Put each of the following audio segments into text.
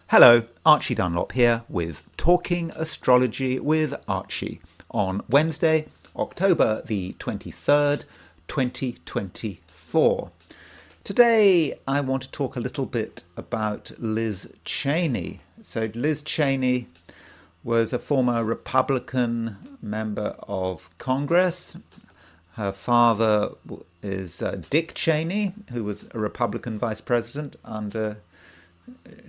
Hello, Archie Dunlop here with Talking Astrology with Archie on Wednesday, October the 23rd, 2024. Today I want to talk a little bit about Liz Cheney. So Liz Cheney was a former Republican member of Congress. Her father is Dick Cheney, who was a Republican vice president under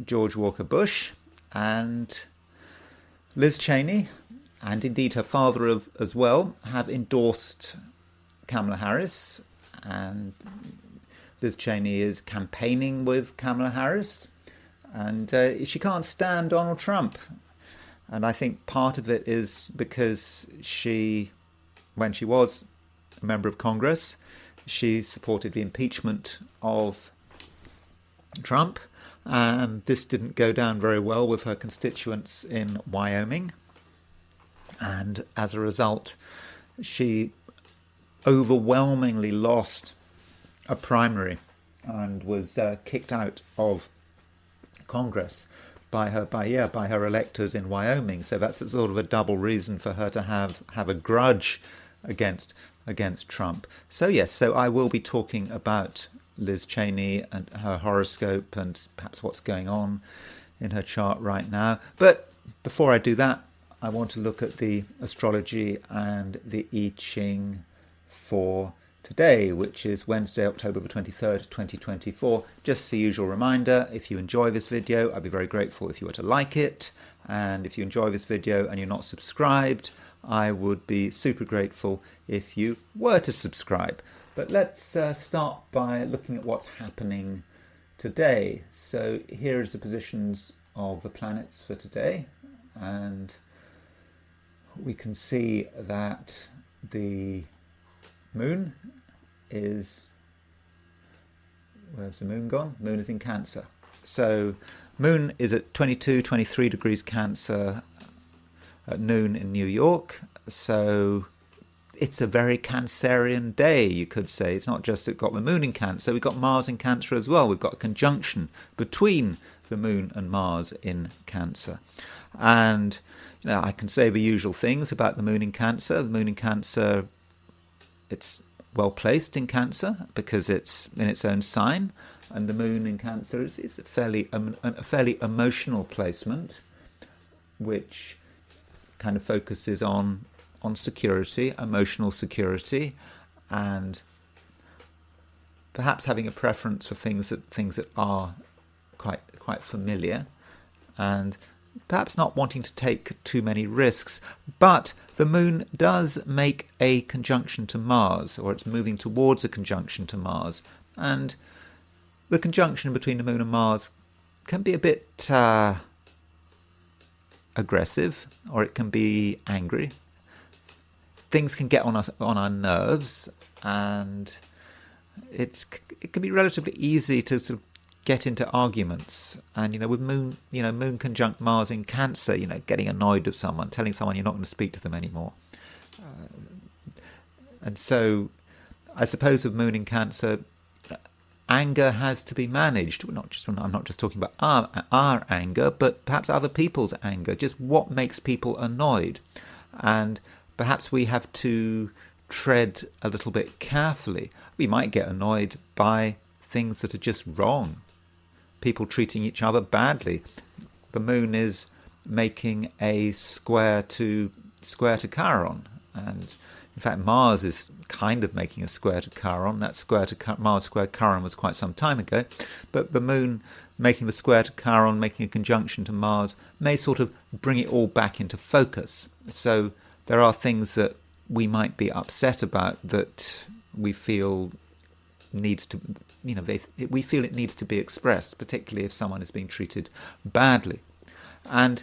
George Walker Bush, and Liz Cheney, and indeed her father as well, have endorsed Kamala Harris, and Liz Cheney is campaigning with Kamala Harris, and she can't stand Donald Trump. And I think part of it is because when she was a member of Congress, she supported the impeachment of Trump. And this didn't go down very well with her constituents in Wyoming. And as a result, she overwhelmingly lost a primary and was kicked out of Congress by her electors in Wyoming. So that's sort of a double reason for her to have a grudge against Trump. So yes, so I will be talking about Liz Cheney and her horoscope and perhaps what's going on in her chart right now. But before I do that, I want to look at the astrology and the I Ching for today, which is Wednesday, October the 23rd, 2024. Just the usual reminder, if you enjoy this video, I'd be very grateful if you were to like it. And if you enjoy this video and you're not subscribed, I would be super grateful if you were to subscribe. But let's start by looking at what's happening today. So here is the positions of the planets for today. And we can see that the moon is... Where's the moon gone? Moon is in Cancer. So moon is at 23 degrees Cancer at noon in New York. So it's a very Cancerian day, you could say. It's not just it got the moon in Cancer, we've got Mars in Cancer as well. We've got a conjunction between the moon and Mars in Cancer. And I can say the usual things about the moon in Cancer. The moon in Cancer, it's well placed in Cancer because it's in its own sign. And the moon in Cancer is a fairly emotional placement, which kind of focuses on security, emotional security, and perhaps having a preference for things that are quite familiar, and perhaps not wanting to take too many risks. But the moon does make a conjunction to Mars, or it's moving towards a conjunction to Mars, and the conjunction between the moon and Mars can be a bit aggressive, or it can be angry. Things can get on our nerves, and it can be relatively easy to sort of get into arguments. And with moon conjunct Mars in Cancer, getting annoyed with someone, telling someone you're not going to speak to them anymore. And so, I suppose with moon in Cancer, anger has to be managed. I'm not just talking about our anger, but perhaps other people's anger. Just what makes people annoyed, and perhaps we have to tread a little bit carefully. We might get annoyed by things that are just wrong. People treating each other badly. The moon is making a square to Chiron, and in fact Mars is kind of making a square to Chiron. That Mars square Chiron was quite some time ago, but the moon making the square to Chiron, making a conjunction to Mars, may sort of bring it all back into focus. So there are things that we might be upset about that we feel needs to, we feel it needs to be expressed, particularly if someone is being treated badly. And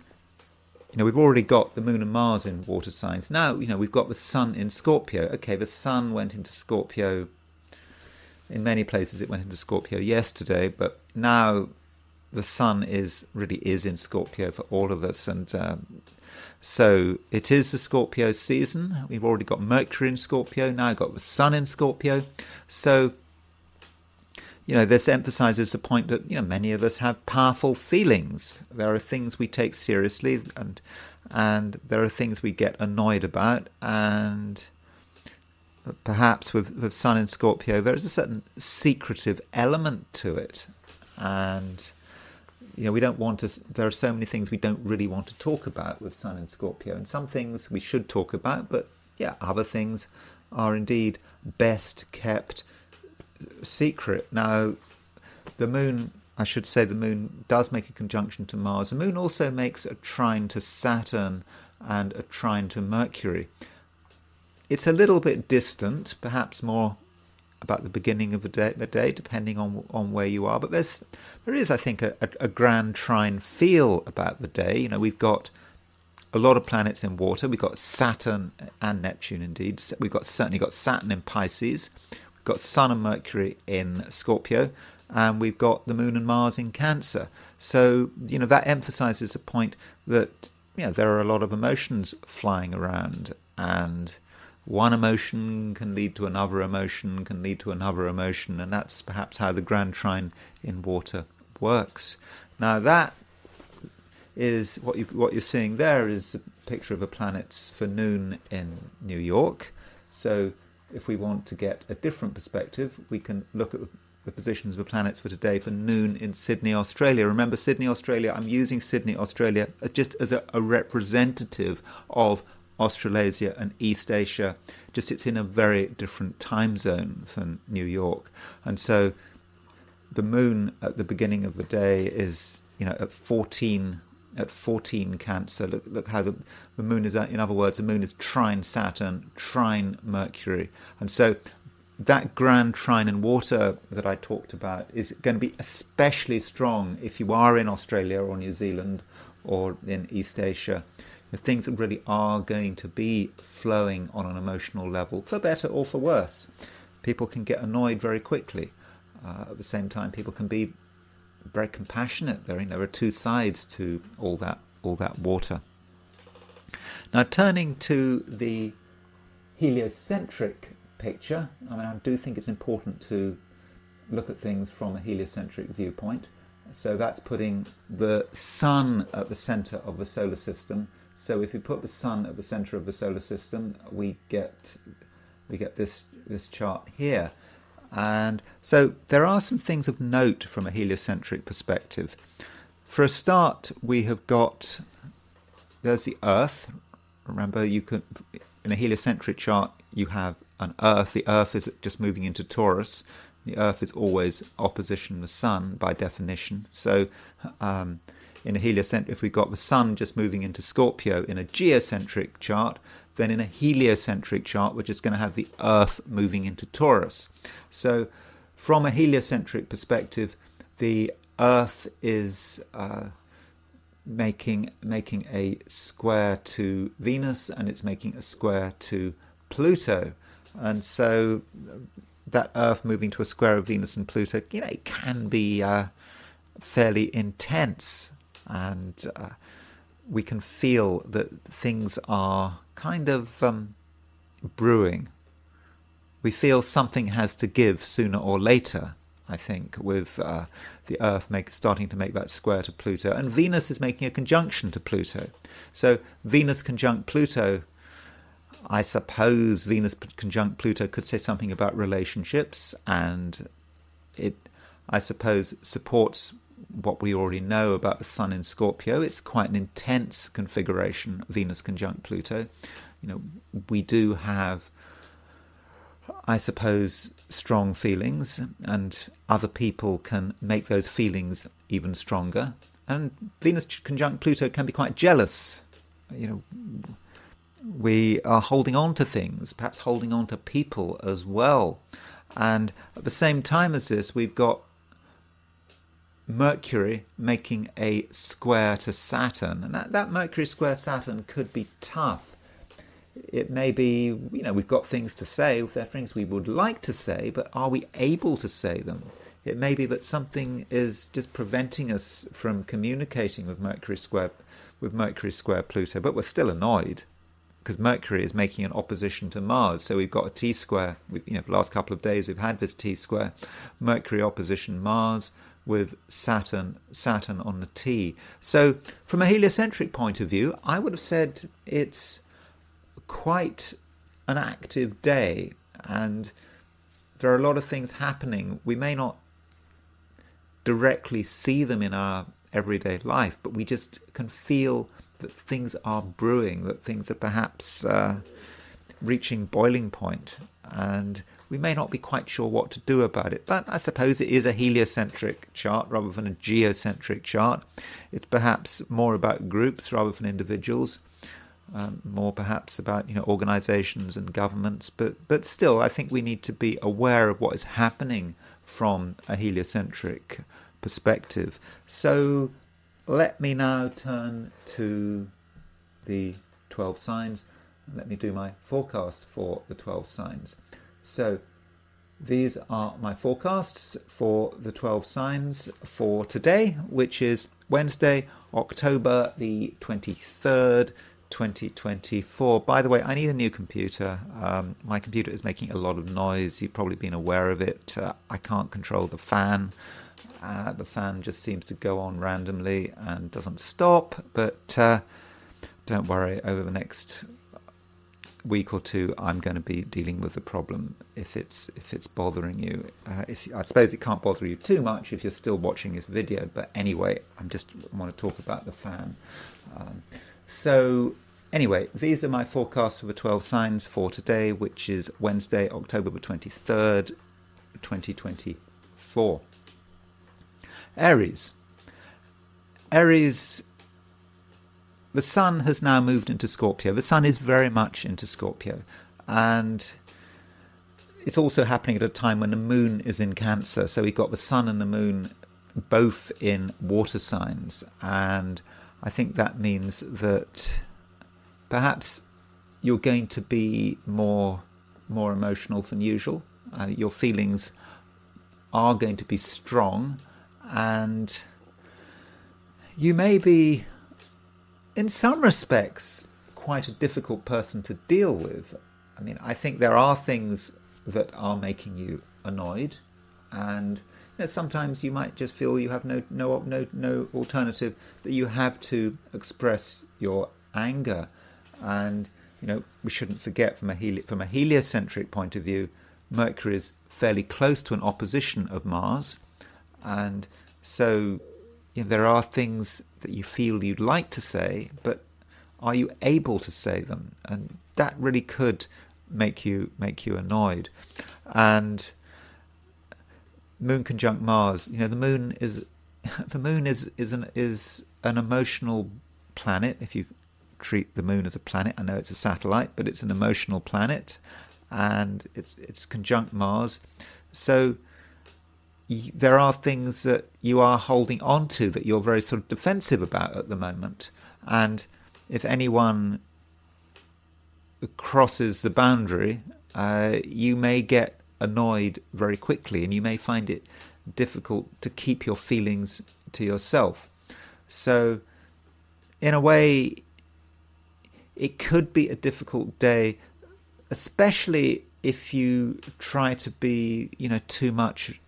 we've already got the moon and Mars in water signs. Now, we've got the sun in Scorpio. Okay, the sun went into Scorpio. In many places it went into Scorpio yesterday, but now the sun really is in Scorpio for all of us, and so it is the Scorpio season. We've already got Mercury in Scorpio, now got the sun in Scorpio. So this emphasizes the point that, many of us have powerful feelings. There are things we take seriously, and there are things we get annoyed about, and perhaps with Sun in Scorpio, there is a certain secretive element to it. And, we don't want to, there are so many things we don't really want to talk about with Sun in Scorpio. And some things we should talk about, but other things are indeed best kept secret. Now, the moon, I should say the moon does make a conjunction to Mars. The moon also makes a trine to Saturn and a trine to Mercury. It's a little bit distant, perhaps more about the beginning of the day, depending on where you are. But there is, I think, a grand trine feel about the day. We've got a lot of planets in water. We've got Saturn and Neptune, indeed. We've certainly got Saturn in Pisces. We've got Sun and Mercury in Scorpio. And we've got the Moon and Mars in Cancer. So, that emphasizes the point that, there are a lot of emotions flying around. And one emotion can lead to another emotion, can lead to another emotion. And that's perhaps how the grand trine in water works. Now, that is what you're seeing there is a picture of the planets for noon in New York. So if we want to get a different perspective, we can look at the positions of the planets for today for noon in Sydney, Australia. Remember, Sydney, Australia, I'm using Sydney, Australia just as a representative of Australasia and East Asia. Just it's in a very different time zone from New York. And so the moon at the beginning of the day is, at 14 Cancer. Look how the moon is, in other words, the moon is trine Saturn, trine Mercury. And so that grand trine in water that I talked about is going to be especially strong if you are in Australia or New Zealand or in East Asia. The things that really are going to be flowing on an emotional level, for better or for worse. People can get annoyed very quickly. At the same time, people can be very compassionate. There are two sides to all that water. Now, turning to the heliocentric picture, I do think it's important to look at things from a heliocentric viewpoint. So that's putting the sun at the center of the solar system. So if we put the sun at the center of the solar system, we get this chart here. And so there are some things of note from a heliocentric perspective. For a start, we have got, there's the Earth. Remember, you could, in a heliocentric chart, you have an Earth. The Earth is just moving into Taurus. The Earth is always opposition the Sun by definition. So in a heliocentric, if we've got the Sun just moving into Scorpio in a geocentric chart, then in a heliocentric chart, we're just going to have the Earth moving into Taurus. So from a heliocentric perspective, the Earth is making a square to Venus, and it's making a square to Pluto. And so that Earth moving to a square of Venus and Pluto, it can be fairly intense. And we can feel that things are kind of brewing. We feel something has to give sooner or later, I think, with the Earth starting to make that square to Pluto. And Venus is making a conjunction to Pluto. So Venus conjunct Pluto, I suppose Venus conjunct Pluto could say something about relationships, and it, I suppose, supports what we already know about the Sun in Scorpio. It's quite an intense configuration, Venus conjunct Pluto. We do have, I suppose, strong feelings, and other people can make those feelings even stronger. And Venus conjunct Pluto can be quite jealous. We are holding on to things, perhaps holding on to people as well. And at the same time as this, we've got Mercury making a square to Saturn. And that Mercury square Saturn could be tough. It may be, we've got things to say, there are things we would like to say, but are we able to say them? It may be that something is just preventing us from communicating with Mercury square Pluto, but we're still annoyed. because Mercury is making an opposition to Mars. So we've got a T-square. The last couple of days we've had this T-square. Mercury opposition Mars with Saturn on the T. So from a heliocentric point of view, I would have said it's quite an active day, and there are a lot of things happening. We may not directly see them in our everyday life, but we just can feel that things are brewing, that things are perhaps reaching boiling point, and we may not be quite sure what to do about it. But I suppose it is a heliocentric chart rather than a geocentric chart. It's perhaps more about groups rather than individuals, more perhaps about organizations and governments, but still I think we need to be aware of what is happening from a heliocentric perspective. So let me now turn to the 12 signs and let me do my forecast for the 12 signs. So these are my forecasts for the 12 signs for today, which is Wednesday, October the 23rd, 2024. By the way, I need a new computer. My computer is making a lot of noise. You've probably been aware of it. I can't control the fan. The fan just seems to go on randomly and doesn't stop. But don't worry, over the next week or two, I'm going to be dealing with the problem if it's bothering you. I suppose it can't bother you too much if you're still watching this video. But anyway, I want to talk about the fan. So anyway, these are my forecasts for the 12 signs for today, which is Wednesday, October the 23rd, 2024. Aries. Aries, the sun has now moved into Scorpio. The sun is very much into Scorpio. And it's also happening at a time when the moon is in Cancer. So we've got the sun and the moon both in water signs. And I think that means that perhaps you're going to be more emotional than usual. Your feelings are going to be strong, and you may be, in some respects, quite a difficult person to deal with. I mean, I think there are things that are making you annoyed, and sometimes you might just feel you have no alternative, that you have to express your anger. And we shouldn't forget, from a heliocentric point of view, Mercury is fairly close to an opposition of Mars, and so there are things that you feel you'd like to say, but are you able to say them? And that really could make you annoyed. And Moon conjunct Mars. The moon is an emotional planet. If you treat the moon as a planet, I know it's a satellite, but it's an emotional planet, and it's conjunct Mars. So there are things that you are holding on to that you're very sort of defensive about at the moment. And if anyone crosses the boundary, you may get annoyed very quickly, and you may find it difficult to keep your feelings to yourself. So in a way, it could be a difficult day, especially if you try to be too much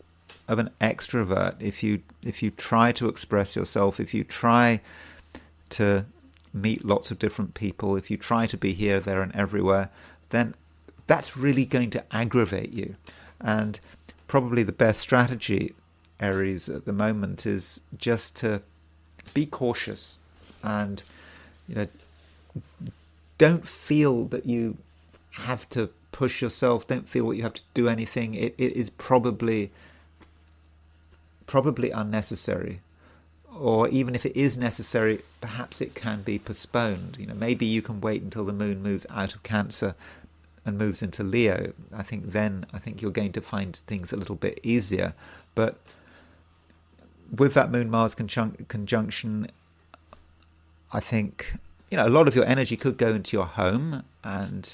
of an extrovert. If you try to express yourself, if you try to meet lots of different people, if you try to be here, there and everywhere, then that's really going to aggravate you. And probably the best strategy, Aries, at the moment is just to be cautious and don't feel that you have to push yourself. Don't feel that you have to do anything. It is probably unnecessary. Or even if it is necessary, perhaps it can be postponed. Maybe you can wait until the moon moves out of Cancer and moves into Leo. I think you're going to find things a little bit easier. But with that Moon-Mars conjunction, I think a lot of your energy could go into your home and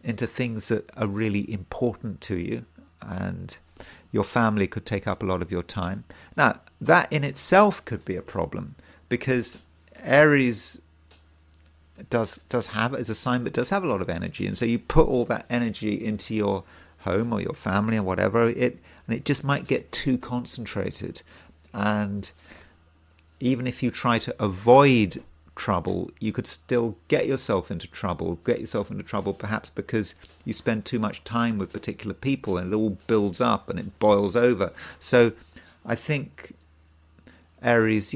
into things that are really important to you, and your family could take up a lot of your time. Now, that in itself could be a problem, because Aries is a sign that does have a lot of energy, and so you put all that energy into your home or your family or whatever, and it just might get too concentrated. And even if you try to avoid trouble, you could still get yourself into trouble perhaps because you spend too much time with particular people, and it all builds up and it boils over. So I think, Aries,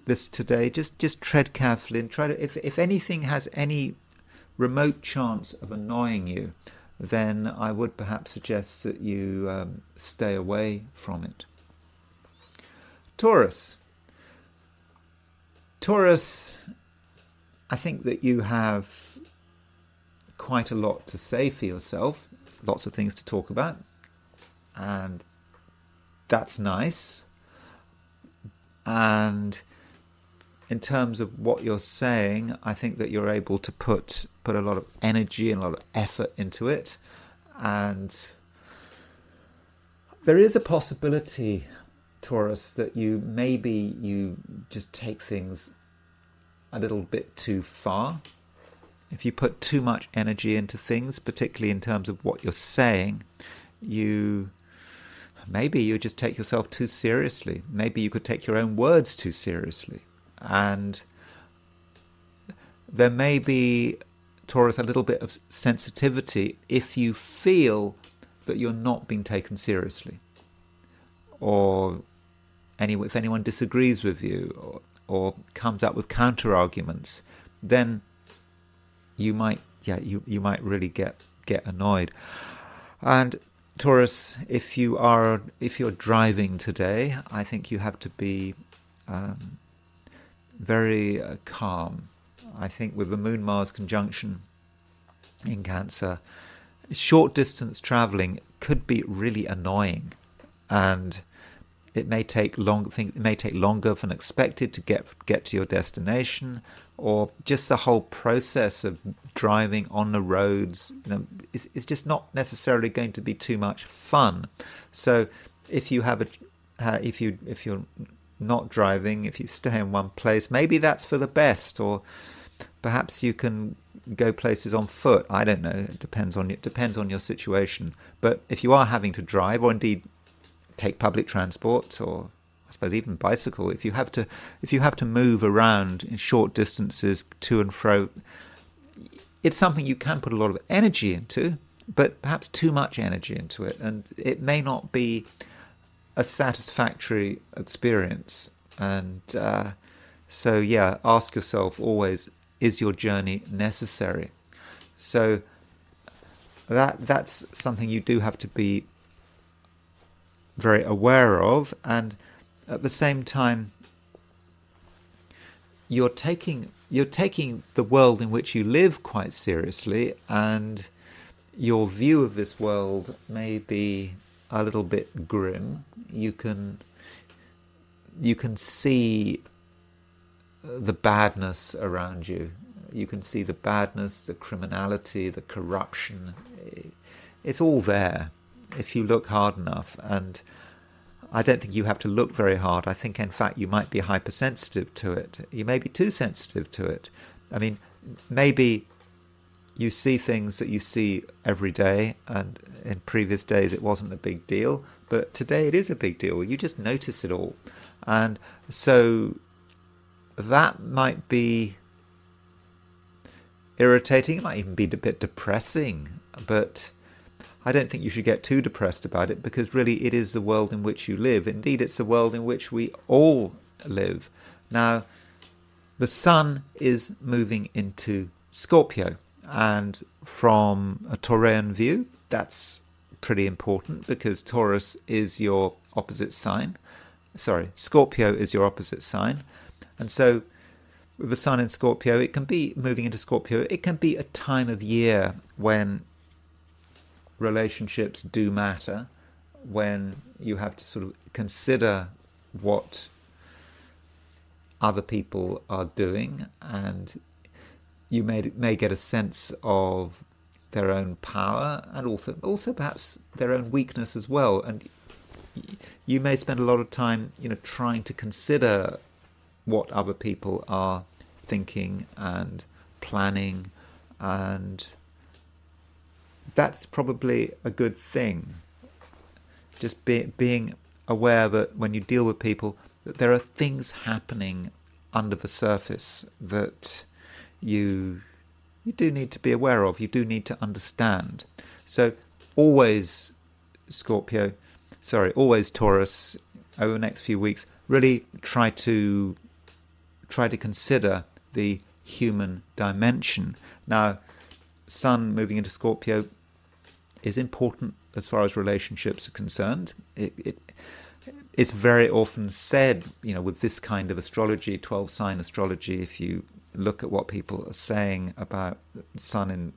this today, just tread carefully and try to, if anything has any remote chance of annoying you, then I would perhaps suggest that you stay away from it. Taurus, I think that you have quite a lot to say for yourself, lots of things to talk about, and that's nice. And in terms of what you're saying, I think that you're able to put a lot of energy and a lot of effort into it. And there is a possibility, Taurus, that you just take things a little bit too far. If you put too much energy into things, particularly in terms of what you're saying, maybe you just take yourself too seriously. Maybe you could take your own words too seriously. And there may be, Taurus, a little bit of sensitivity if you feel that you're not being taken seriously, or if anyone disagrees with you or comes up with counter arguments, then you might really get annoyed. And Taurus, if you're driving today, I think you have to be very calm. I think with the Moon-Mars conjunction in Cancer, short distance traveling could be really annoying, and it may take longer than expected to get to your destination, or just the whole process of driving on the roads. It's just not necessarily going to be too much fun. So if you're not driving, if you stay in one place, maybe that's for the best, or perhaps you can go places on foot. I don't know. It depends on your situation. But if you are having to drive, or indeed take public transport, or I suppose even bicycle, if you have to move around in short distances to and fro, it's something you can put a lot of energy into, but perhaps too much energy into it, and it may not be a satisfactory experience. And so ask yourself always, is your journey necessary? So that's something you do have to be very aware of. And at the same time, you're taking the world in which you live quite seriously, and your view of this world may be a little bit grim. You can see the badness around you. You can see the badness, the criminality, the corruption. It's all there if you look hard enough. And I don't think you have to look very hard. I think, in fact, you might be hypersensitive to it. You may be too sensitive to it. I mean, maybe you see things that you see every day, and in previous days it wasn't a big deal, but today it is a big deal. You just notice it all. And so that might be irritating. It might even be a bit depressing, but I don't think you should get too depressed about it, because really it is the world in which you live. Indeed, it's the world in which we all live. Now, the sun is moving into Scorpio, and from a Taurean view, that's pretty important, because Taurus is your opposite sign. Scorpio is your opposite sign. And so with the sun in Scorpio, it can be moving into Scorpio. It can be a time of year when relationships do matter, when you have to sort of consider what other people are doing, and you may get a sense of their own power, and also perhaps their own weakness as well. And you may spend a lot of time, trying to consider what other people are thinking and planning, and that's probably a good thing. Just being aware that when you deal with people, that there are things happening under the surface that you do need to be aware of, you do need to understand. So always always Taurus, over the next few weeks, really try to consider the human dimension. Now, Sun moving into Scorpio is important as far as relationships are concerned. It's very often said, with this kind of astrology, 12-sign astrology, if you look at what people are saying about Sun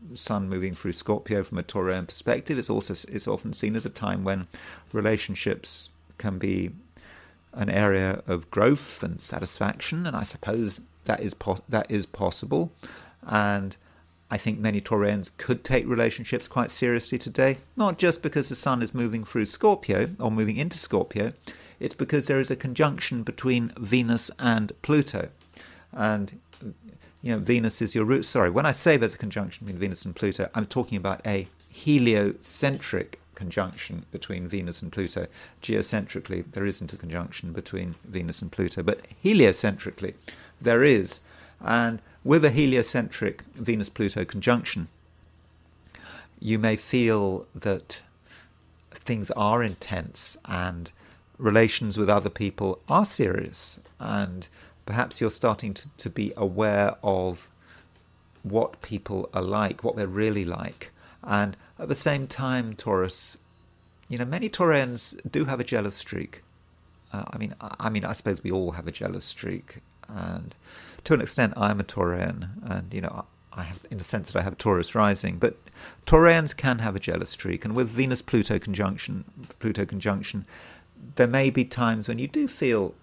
moving through Scorpio from a Taurian perspective, it's often seen as a time when relationships can be an area of growth and satisfaction, and I suppose that is possible. And I think many Taurians could take relationships quite seriously today, not just because the Sun is moving through Scorpio or moving into Scorpio. It's because there is a conjunction between Venus and Pluto. And, Venus is your root. Sorry, when I say there's a conjunction between Venus and Pluto, I'm talking about a heliocentric conjunction between Venus and Pluto. Geocentrically, there isn't a conjunction between Venus and Pluto, but heliocentrically, there is. And with a heliocentric Venus-Pluto conjunction, you may feel that things are intense and relations with other people are serious, and perhaps you're starting to be aware of what people are like, what they're really like. And at the same time, Taurus, many Taurians do have a jealous streak. I suppose we all have a jealous streak, and to an extent, I'm a Taurian, and I have, in the sense that I have a Taurus rising. But Taurians can have a jealous streak, and with Venus-Pluto conjunction, there may be times when you do feel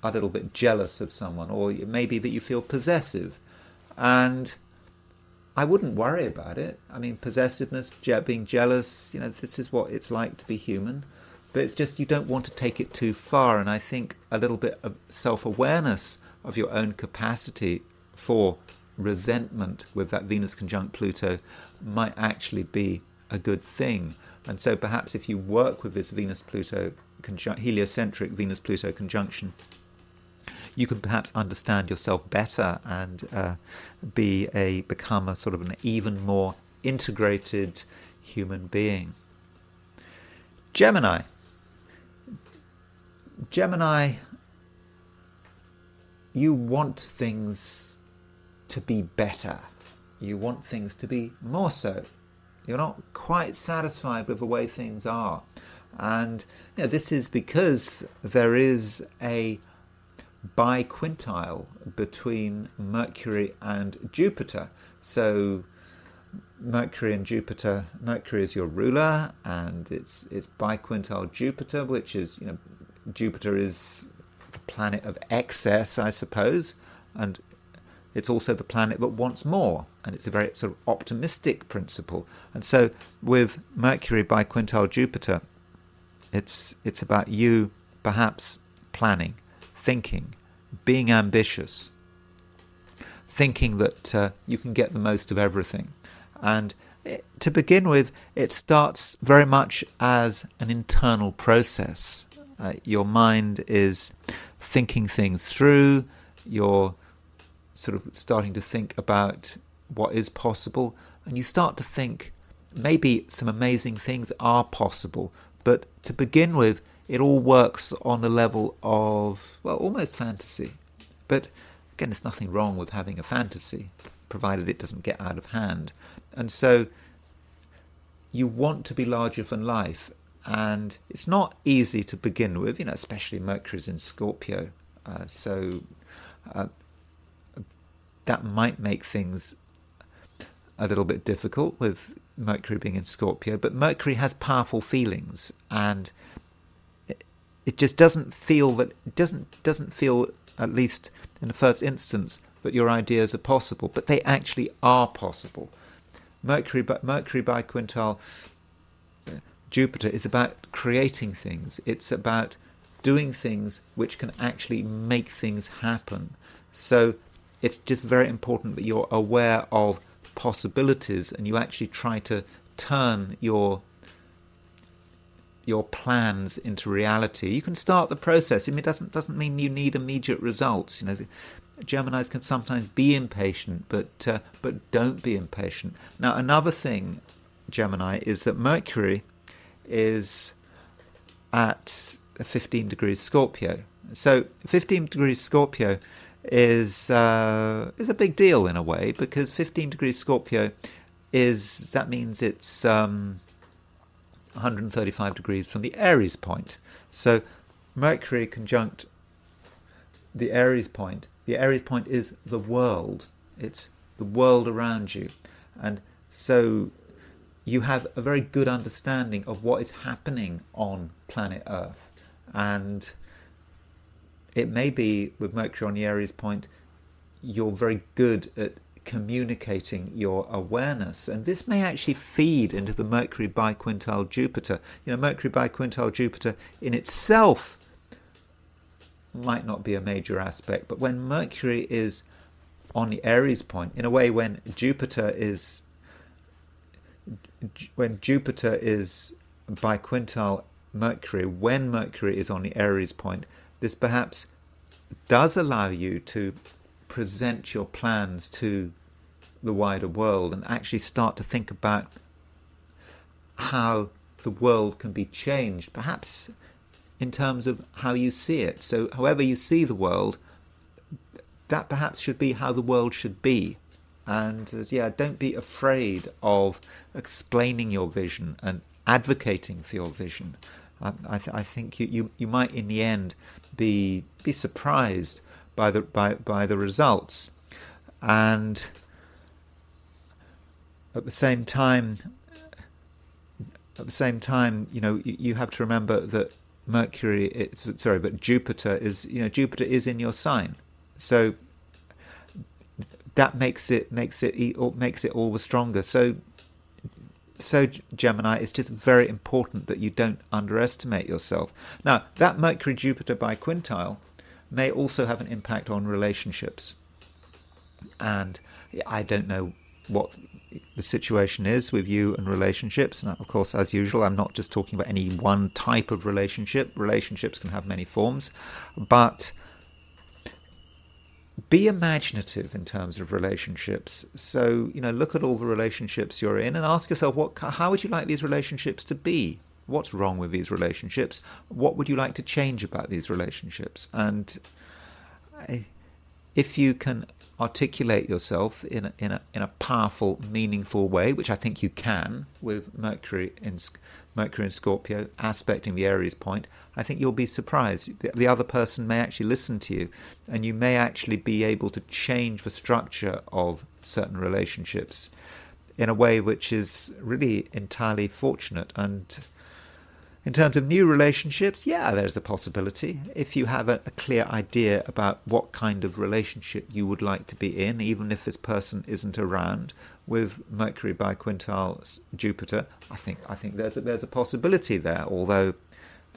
a little bit jealous of someone, or it may be that you feel possessive, and I wouldn't worry about it. I mean, possessiveness, being jealous, this is what it's like to be human. But it's just you don't want to take it too far. And I think a little bit of self-awareness of your own capacity for resentment with that Venus conjunct Pluto might actually be a good thing. And so perhaps if you work with this Venus-Pluto heliocentric Venus-Pluto conjunction, you can perhaps understand yourself better and become a sort of an even more integrated human being. Gemini, you want things to be better. You want things to be more so. You're not quite satisfied with the way things are. And this is because there is a biquintile between Mercury and Jupiter. So Mercury and Jupiter, Mercury is your ruler, and it's biquintile Jupiter, which is, Jupiter is the planet of excess, I suppose, and it's also the planet that wants more, and it's a very sort of optimistic principle. And so with Mercury biquintile Jupiter, it's about you perhaps planning, thinking, being ambitious, thinking that you can get the most of everything. And to begin with, it starts very much as an internal process. Your mind is thinking things through, you're sort of starting to think about what is possible, and you start to think maybe some amazing things are possible. But to begin with, it all works on the level of, well, almost fantasy. But again, there's nothing wrong with having a fantasy, provided it doesn't get out of hand. And so you want to be larger than life, and it's not easy to begin with, especially Mercury's in Scorpio. So that might make things a little bit difficult with Mercury being in Scorpio, but Mercury has powerful feelings, and it just doesn't feel, at least in the first instance, that your ideas are possible, but they actually are possible. Mercury biquintile Jupiter is about creating things. It's about doing things which can actually make things happen. So it's just very important that you're aware of possibilities and you actually try to turn your plans into reality. You can start the process. I mean, it doesn't mean you need immediate results. You know, Geminis can sometimes be impatient, but don't be impatient. Now, another thing, Gemini, is that Mercury is at 15 degrees Scorpio. So 15 degrees Scorpio is a big deal in a way, because 15 degrees Scorpio means it's 135 degrees from the Aries point. So Mercury conjunct the Aries point. The Aries point is the world. It's the world around you. And so you have a very good understanding of what is happening on planet Earth. And it may be, with Mercury on the Aries point, you're very good at communicating your awareness, and this may actually feed into the Mercury biquintile Jupiter. You know, Mercury biquintile Jupiter in itself might not be a major aspect, but when Mercury is on the Aries point, in a way, when Jupiter is biquintile Mercury, when Mercury is on the Aries point, this perhaps does allow you to present your plans to the wider world and actually start to think about how the world can be changed, perhaps in terms of how you see it. So however you see the world, that perhaps should be how the world should be. And don't be afraid of explaining your vision and advocating for your vision. I think you might in the end be surprised by the results. And at the same time, you know, you have to remember that Jupiter is in your sign, so that makes it all the stronger. So Gemini, it's just very important that you don't underestimate yourself. Now, that Mercury Jupiter biquintile may also have an impact on relationships, and I don't know what the situation is with you and relationships. And of course, as usual, I'm not just talking about any one type of relationship. Relationships can have many forms, but be imaginative in terms of relationships. So, you know, look at all the relationships you're in and ask yourself, how would you like these relationships to be? What's wrong with these relationships? What would you like to change about these relationships? And if you can articulate yourself in a powerful, meaningful way, which I think you can with Mercury in Scorpio aspecting the Aries point, I think you'll be surprised. The other person may actually listen to you, and you may actually be able to change the structure of certain relationships in a way which is really entirely fortunate. And in terms of new relationships, there's a possibility. If you have a clear idea about what kind of relationship you would like to be in, even if this person isn't around, with Mercury biquintile Jupiter, I think there's a possibility there. Although,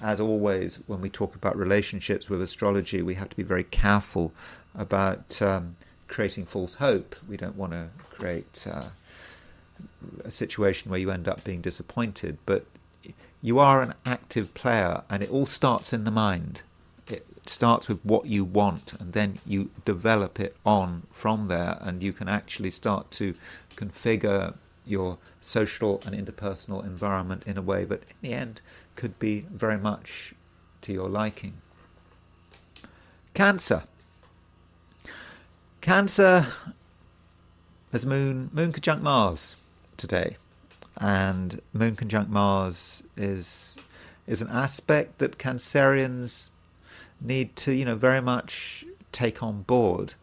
as always, when we talk about relationships with astrology, we have to be very careful about creating false hope. We don't want to create a situation where you end up being disappointed, but you are an active player, and it all starts in the mind. It starts with what you want, and then you develop it on from there, and you can actually start to configure your social and interpersonal environment in a way that in the end could be very much to your liking. Cancer has Moon conjunct Mars today. And Moon conjunct Mars is an aspect that Cancerians need to, very much take on board.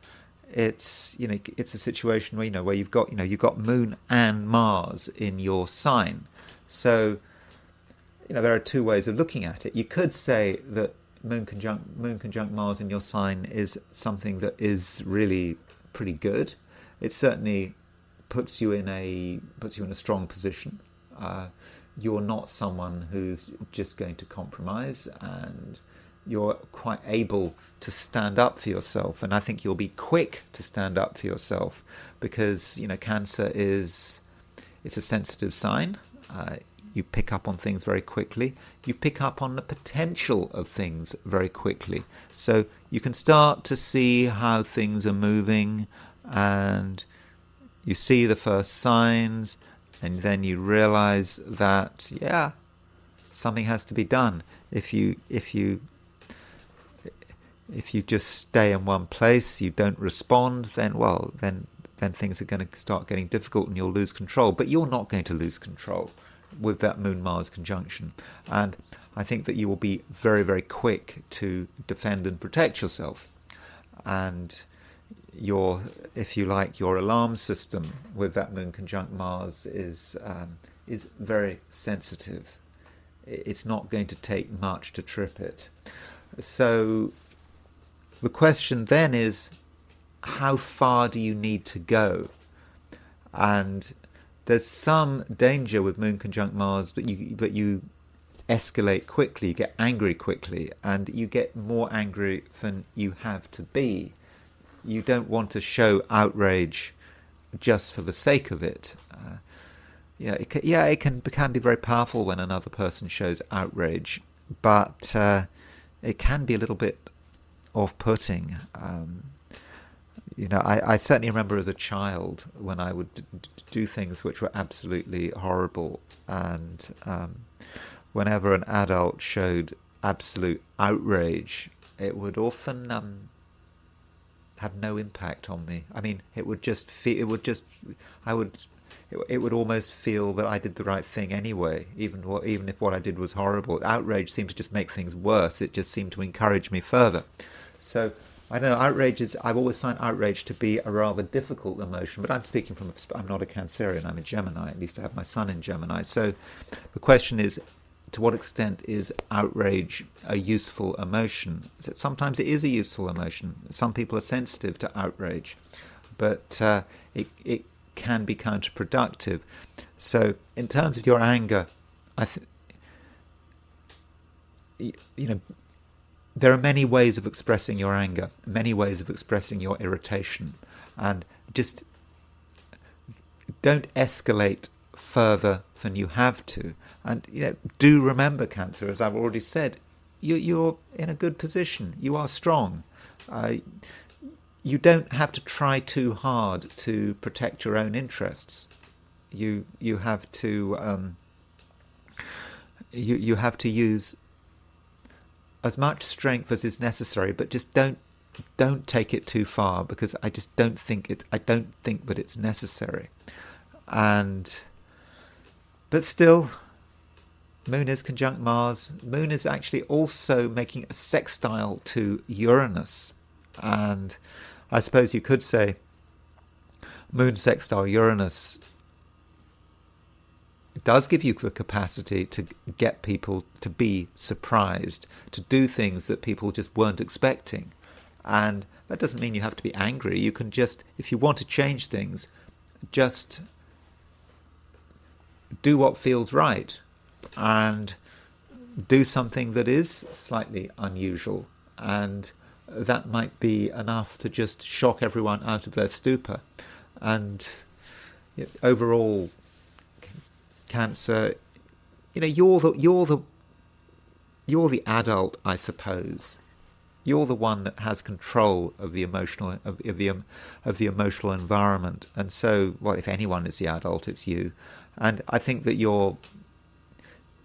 It's a situation where you've got Moon and Mars in your sign. So, there are two ways of looking at it. You could say that Moon conjunct Mars in your sign is something that is really pretty good. It certainly puts you in a strong position. You're not someone who's just going to compromise, and you're quite able to stand up for yourself, and I think you'll be quick to stand up for yourself, because Cancer it's a sensitive sign. You pick up on things very quickly. You pick up on the potential of things very quickly. So you can start to see how things are moving, and you see the first signs, and then you realize that, yeah, something has to be done. If you just stay in one place, you don't respond, then things are going to start getting difficult and you'll lose control. But you're not going to lose control with that Moon-Mars conjunction. And I think that you will be very, very quick to defend and protect yourself. And if you like, your alarm system with that Moon conjunct Mars is very sensitive. It's not going to take much to trip it. So the question then is, how far do you need to go? And there's some danger with Moon conjunct Mars, but you escalate quickly, you get angry quickly, and you get more angry than you have to be. You don't want to show outrage just for the sake of it. It can be very powerful when another person shows outrage, but it can be a little bit off-putting. I certainly remember as a child when I would do things which were absolutely horrible, and whenever an adult showed absolute outrage, it would often have no impact on me. I mean, it would almost feel that I did the right thing anyway, even if what I did was horrible. Outrage seemed to just make things worse. It just seemed to encourage me further. So I know I've always found outrage to be a rather difficult emotion, but I'm not a Cancerian, I'm a Gemini. At least I have my sun in Gemini. So the question is, to what extent is outrage a useful emotion? Sometimes it is a useful emotion. Some people are sensitive to outrage, but it can be counterproductive. So in terms of your anger, there are many ways of expressing your anger, many ways of expressing your irritation, and just don't escalate further than you have to. And do remember, Cancer, as I've already said, you're in a good position. You are strong. You don't have to try too hard to protect your own interests. You have to you have to use as much strength as is necessary, but just don't take it too far, because I don't think that it's necessary. But still, Moon is conjunct Mars. Moon is actually also making a sextile to Uranus, and I suppose you could say Moon sextile Uranus does give you the capacity to get people to be surprised, to do things that people just weren't expecting. And that doesn't mean you have to be angry. You can just, if you want to change things, just do what feels right and do something that is slightly unusual. And that might be enough to just shock everyone out of their stupor. And overall, Cancer, you're the adult, I suppose. You're the one that has control of the emotional of the emotional environment. And so, if anyone is the adult, it's you. And I think that your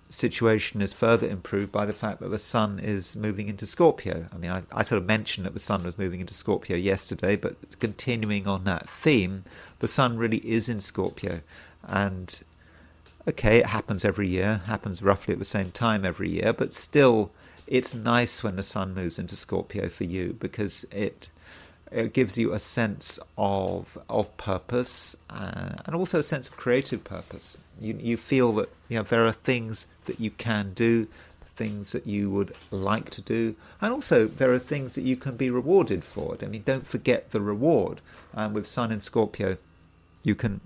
situation is further improved by the fact that the sun is moving into Scorpio. I mean, I sort of mentioned that the sun was moving into Scorpio yesterday, but continuing on that theme, the sun really is in Scorpio. And okay, it happens every year, happens roughly at the same time every year, but still, it's nice when the sun moves into Scorpio for you, because it gives you a sense of purpose, and also a sense of creative purpose. You feel that there are things that you can do, things that you would like to do, and also there are things that you can be rewarded for it. I mean, don't forget the reward. And with Sun in Scorpio, you can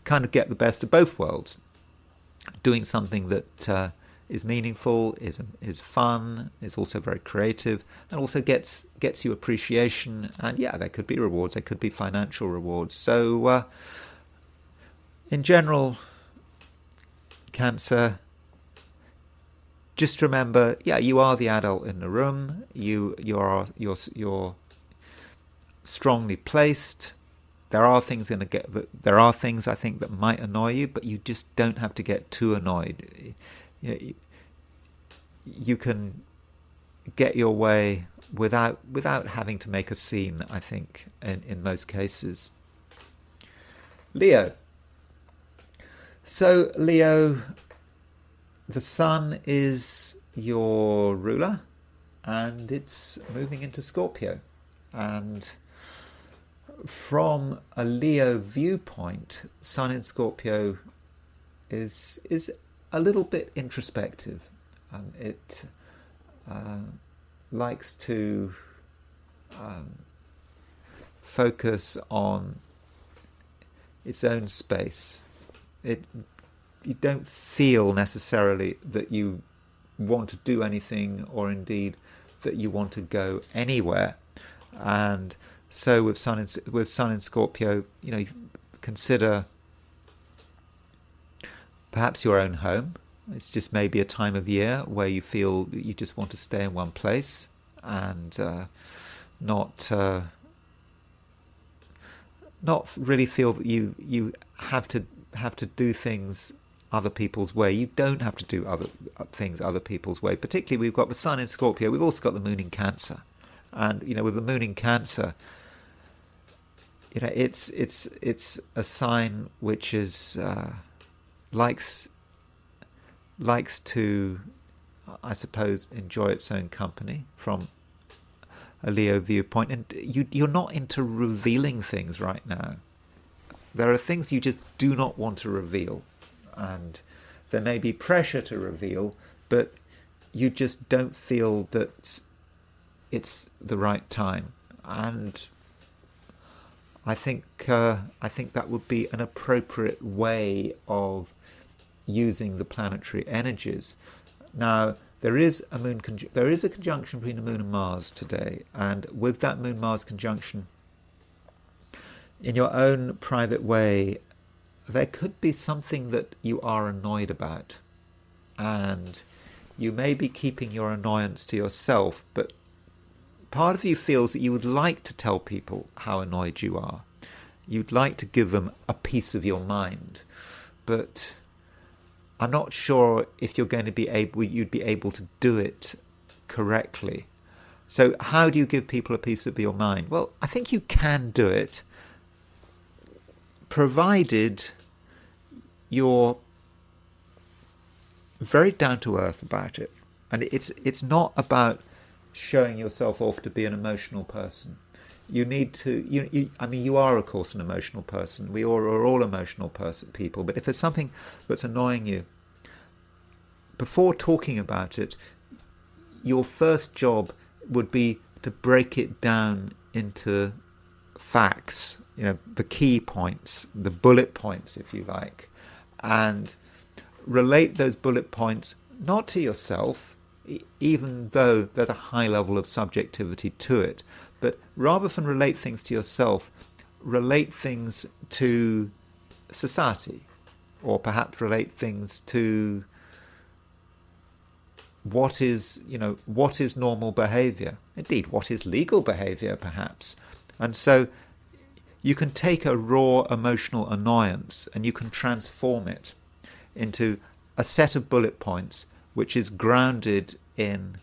kind of get the best of both worlds, doing something that is meaningful, is fun, is also very creative, and also gets you appreciation. And yeah, there could be rewards, there could be financial rewards. So in general, Cancer, just remember, yeah, you are the adult in the room. You're strongly placed. There are things I think that might annoy you, but you just don't have to get too annoyed. You can get your way without having to make a scene, I think, in most cases. Leo. So Leo, the sun is your ruler, and it's moving into Scorpio. And from a Leo viewpoint, Sun in Scorpio is a little bit introspective. It likes to focus on its own space. You don't feel necessarily that you want to do anything, or indeed that you want to go anywhere. And so with Sun in Scorpio, consider perhaps your own home. It's just maybe a time of year where you feel that you just want to stay in one place and not really feel that you have to do things other people's way. You don't have to do things other people's way. Particularly, we've got the Sun in Scorpio. We've also got the Moon in Cancer, and with the Moon in Cancer, it's a sign which is likes to, I suppose, enjoy its own company from a Leo viewpoint. And you're not into revealing things right now. There are things you just do not want to reveal, and there may be pressure to reveal, but you just don't feel that it's the right time. And I think that would be an appropriate way of using the planetary energies. Now, there is a conjunction between the Moon and Mars today, and with that Moon-Mars conjunction, in your own private way, there could be something that you are annoyed about, and you may be keeping your annoyance to yourself, but part of you feels that you would like to tell people how annoyed you are. You'd like to give them a piece of your mind, but I'm not sure if you'd be able to do it correctly. So how do you give people a piece of your mind? Well, I think you can do it, provided you're very down to earth about it. And it's not about showing yourself off to be an emotional person. You need to, you are, of course, an emotional person. We are all emotional people. But if there's something that's annoying you, before talking about it, your first job would be to break it down into facts, the key points, the bullet points, if you like, and relate those bullet points not to yourself, even though there's a high level of subjectivity to it, but rather than relate things to yourself, relate things to society, or perhaps relate things to what is normal behavior, indeed what is legal behavior perhaps. And so you can take a raw emotional annoyance and you can transform it into a set of bullet points which is grounded in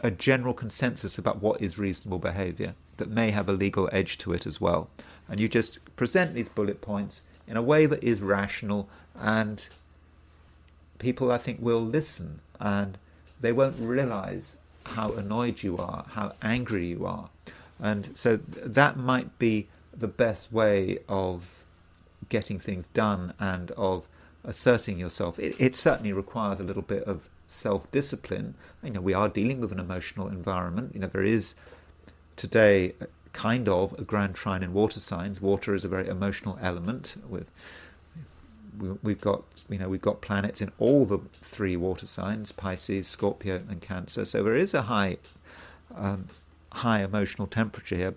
a general consensus about what is reasonable behavior that may have a legal edge to it as well. And you just present these bullet points in a way that is rational, and people, I think, will listen, and they won't realize how annoyed you are, how angry you are. And so that might be the best way of getting things done and of asserting yourself. It certainly requires a little bit of self-discipline. We are dealing with an emotional environment. There is today kind of a grand trine in water signs. Water is a very emotional element with we've got planets in all the three water signs: Pisces, Scorpio, and Cancer. So there is a high emotional temperature here,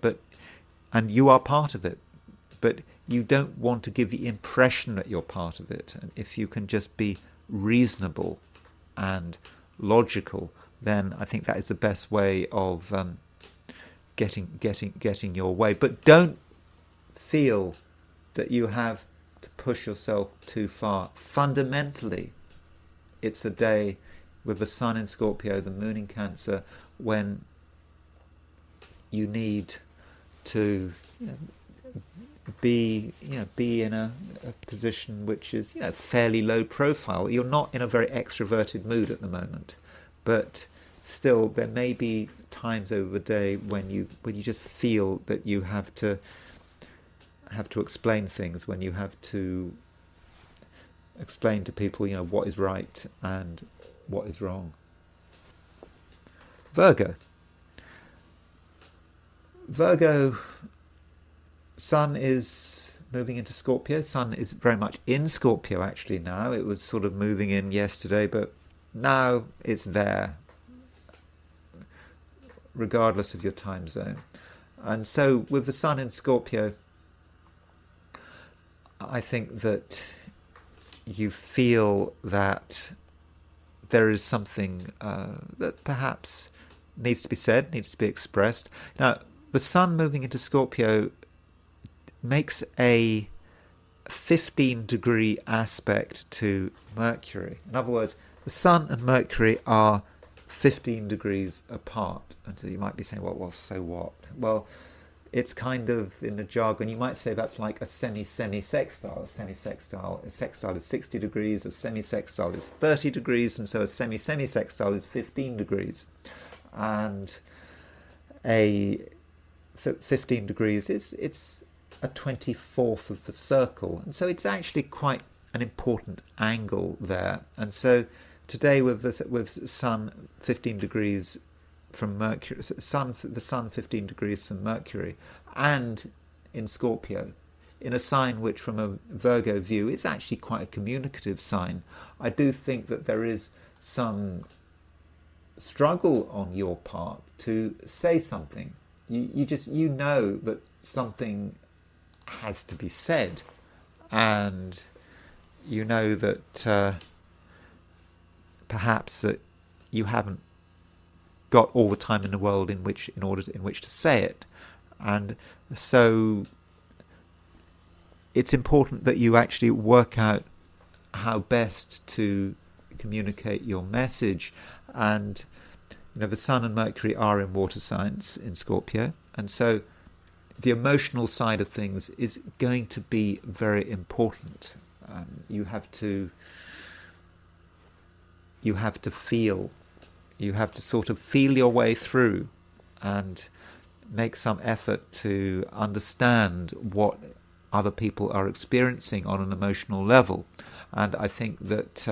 and you are part of it. But you don't want to give the impression that you're part of it. And if you can just be reasonable and logical, then I think that is the best way of getting your way. But don't feel that you have to push yourself too far. Fundamentally, it's a day with the Sun in Scorpio, the Moon in Cancer, when you need to be in a position which is fairly low profile. You're not in a very extroverted mood at the moment, but still there may be times over the day when you just feel that you have to explain things, when you have to explain to people what is right and what is wrong. Virgo, Sun is moving into Scorpio. Sun is very much in Scorpio actually now. It was sort of moving in yesterday, but now it's there, regardless of your time zone. And so with the Sun in Scorpio, I think that you feel that there is something that perhaps needs to be said, needs to be expressed. Now, the Sun moving into Scorpio makes a 15-degree aspect to Mercury. In other words, the Sun and Mercury are 15 degrees apart. And so you might be saying, well, so what? Well, it's kind of, in the jargon, you might say that's like a semi-sextile. A sextile is 60 degrees, a semi-sextile is 30 degrees, and so a semi-sextile is 15 degrees. And a 15 degrees, it's a 24th of the circle, and so it's actually quite an important angle there. And so today with Sun 15 degrees from Mercury, the Sun 15 degrees from Mercury, and in Scorpio, in a sign which from a Virgo view is actually quite a communicative sign, I do think that there is some struggle on your part to say something. You know that something has to be said, and you know that perhaps that you haven't got all the time in the world in which to say it, and so it's important that you actually work out how best to communicate your message. And the Sun and Mercury are in water signs in Scorpio, and so the emotional side of things is going to be very important. You have to feel. You have to sort of feel your way through and make some effort to understand what other people are experiencing on an emotional level. And I think that's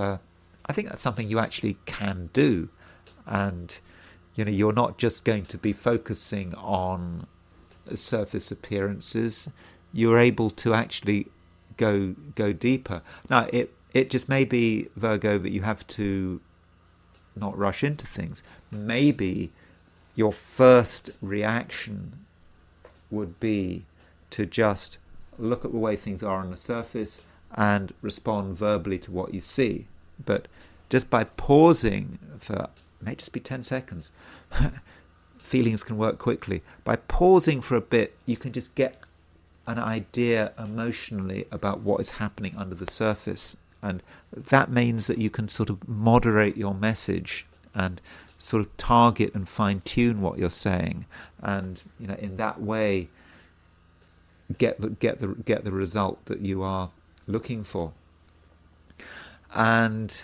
something you actually can do. And you're not just going to be focusing on surface appearances. You're able to actually go deeper. Now, it just may be, Virgo, that you have to not rush into things. Maybe your first reaction would be to just look at the way things are on the surface and respond verbally to what you see. But just by pausing for, it may just be 10 seconds, feelings can work quickly. By pausing for a bit, you can just get an idea emotionally about what is happening under the surface. And that means that you can sort of moderate your message and sort of target and fine-tune what you're saying. And in that way, get the result that you are looking for. And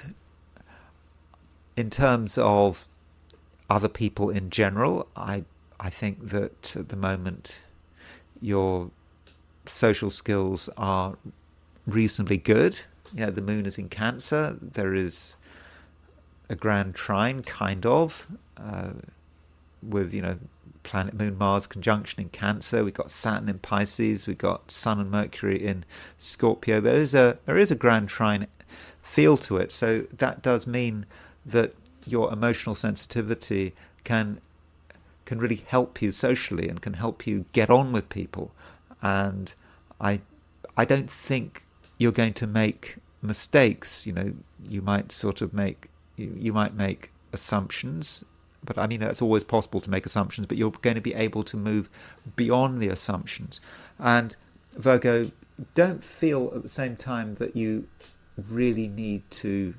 in terms of other people in general, I think that at the moment your social skills are reasonably good. The moon is in Cancer. There is a grand trine, kind of. with, planet Moon Mars conjunction in Cancer. We've got Saturn in Pisces. We've got Sun and Mercury in Scorpio. There is a grand trine feel to it. So that does mean that your emotional sensitivity can really help you socially and can help you get on with people. And I don't think you're going to make mistakes. You might sort of make assumptions, but I mean, it's always possible to make assumptions, but you're going to be able to move beyond the assumptions. And Virgo, don't feel at the same time that you really need to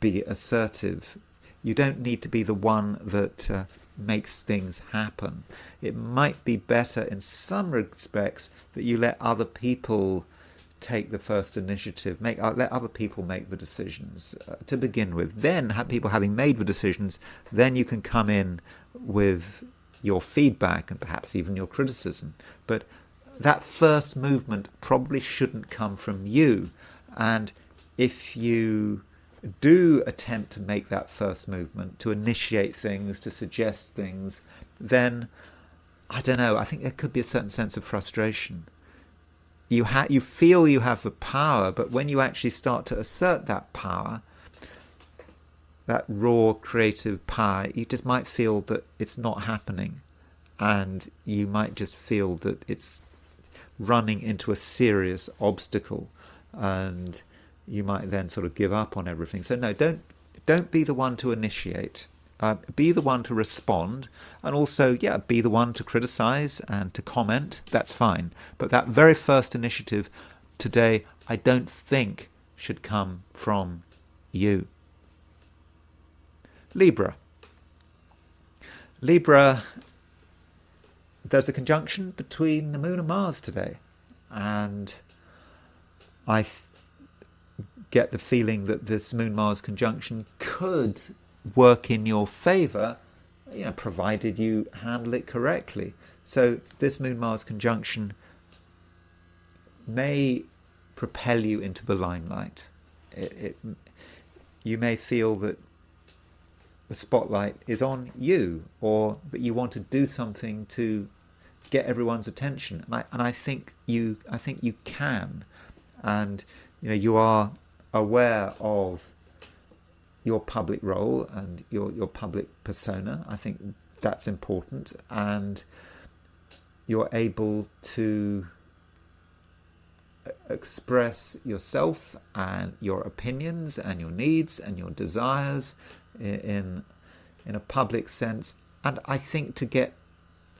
be assertive. You don't need to be the one that makes things happen. It might be better in some respects that you let other people take the first initiative, let other people make the decisions to begin with. Then, people having made the decisions, then you can come in with your feedback and perhaps even your criticism. But that first movement probably shouldn't come from you. And if you do attempt to make that first movement, to initiate things, to suggest things, then, I don't know, I think there could be a certain sense of frustration. You feel you have the power, but when you actually start to assert that power, that raw creative power, you just might feel that it's not happening, and you might just feel that it's running into a serious obstacle, and you might then sort of give up on everything. So no, don't be the one to initiate. Be the one to respond, and also, be the one to criticize and to comment. That's fine. But that very first initiative today, I don't think should come from you. Libra. Libra, there's a conjunction between the Moon and Mars today. And I get the feeling that this Moon-Mars conjunction could work in your favour, provided you handle it correctly. So this Moon-Mars conjunction may propel you into the limelight. You may feel that the spotlight is on you, or that you want to do something to get everyone's attention. And I think you can, and you are aware of your public role and your public persona. I think that's important, and you're able to express yourself and your opinions and your needs and your desires in a public sense, and I think to get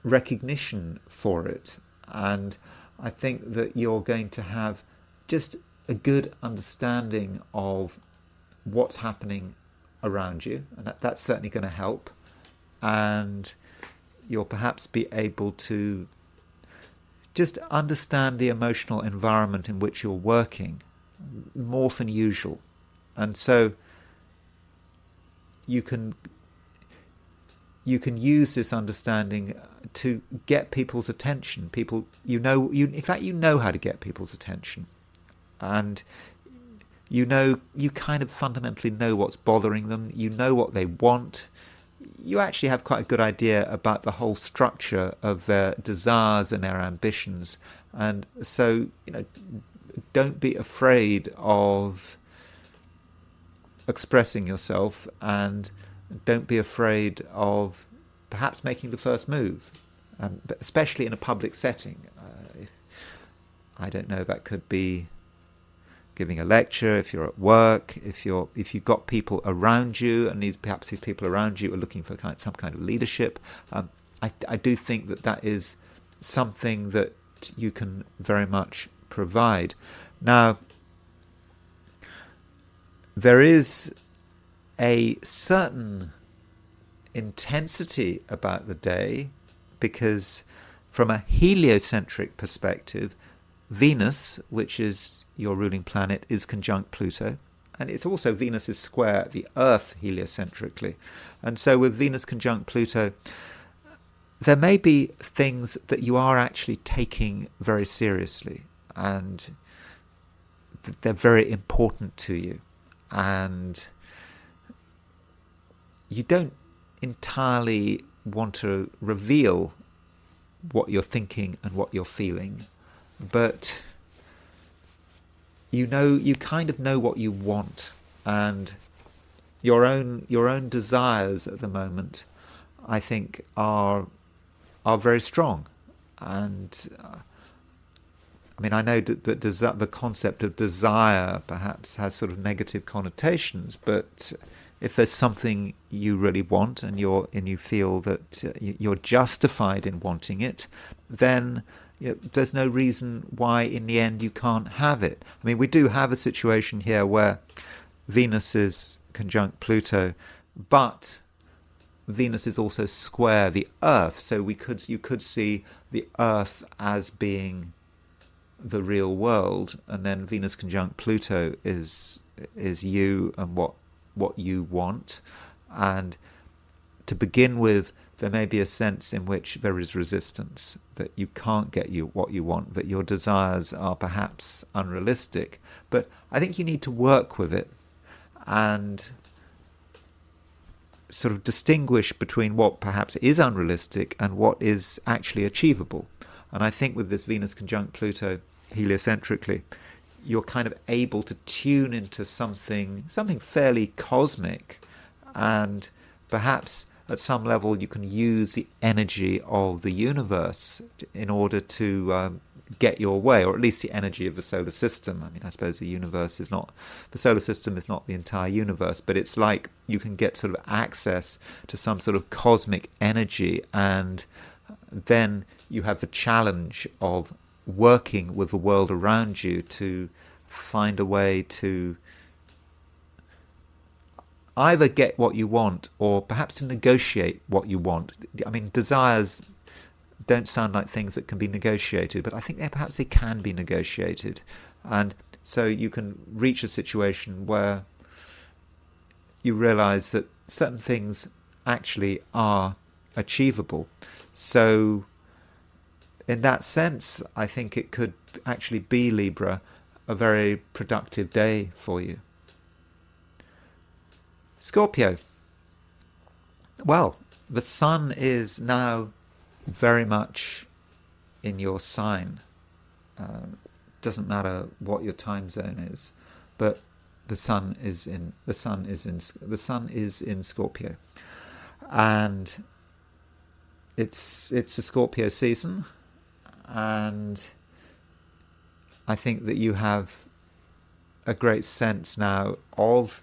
recognition for it. And I think that you're going to have just a good understanding of what's happening around you, and that's certainly going to help. And you'll perhaps be able to just understand the emotional environment in which you're working more than usual, and so you can use this understanding to get people's attention. In fact, you know how to get people's attention, and you kind of fundamentally know what's bothering them. You know what they want. You actually have quite a good idea about the whole structure of their desires and their ambitions. And so, don't be afraid of expressing yourself, and don't be afraid of perhaps making the first move, especially in a public setting. I don't know, that could be giving a lecture, if you're at work, if you've got people around you, and perhaps these people around you are looking for some kind of leadership. I do think that is something that you can very much provide. Now, there is a certain intensity about the day, because from a heliocentric perspective, Venus, which is your ruling planet, is conjunct Pluto, and it's also Venus is square the Earth heliocentrically. And so with Venus conjunct Pluto, there may be things that you are actually taking very seriously, and they're very important to you, and you don't entirely want to reveal what you're thinking and what you're feeling, but you kind of know what you want, and your own desires at the moment, I think, are very strong. And I mean, I know that the concept of desire perhaps has sort of negative connotations, but if there's something you really want and you feel that you're justified in wanting it, then there's no reason why in the end you can't have it. I mean, we do have a situation here where Venus is conjunct Pluto, but Venus is also square the Earth, so you could see the Earth as being the real world, and then Venus conjunct Pluto is you and what you want. And to begin with, there may be a sense in which there is resistance, that you can't get what you want, that your desires are perhaps unrealistic. But I think you need to work with it and sort of distinguish between what perhaps is unrealistic and what is actually achievable. And I think with this Venus conjunct Pluto heliocentrically, you're kind of able to tune into something fairly cosmic, and perhaps at some level you can use the energy of the universe in order to get your way, or at least the energy of the solar system. I mean, I suppose the solar system is not the entire universe, but it's like you can get sort of access to some sort of cosmic energy, and then you have the challenge of working with the world around you to find a way to either get what you want or perhaps to negotiate what you want. I mean, desires don't sound like things that can be negotiated, but I think perhaps they can be negotiated. And so you can reach a situation where you realize that certain things actually are achievable. So in that sense, I think it could actually be, Libra, a very productive day for you. Scorpio. Well, the sun is now very much in your sign. Doesn't matter what your time zone is, but the sun is in Scorpio, and it's the Scorpio season, and I think that you have a great sense now of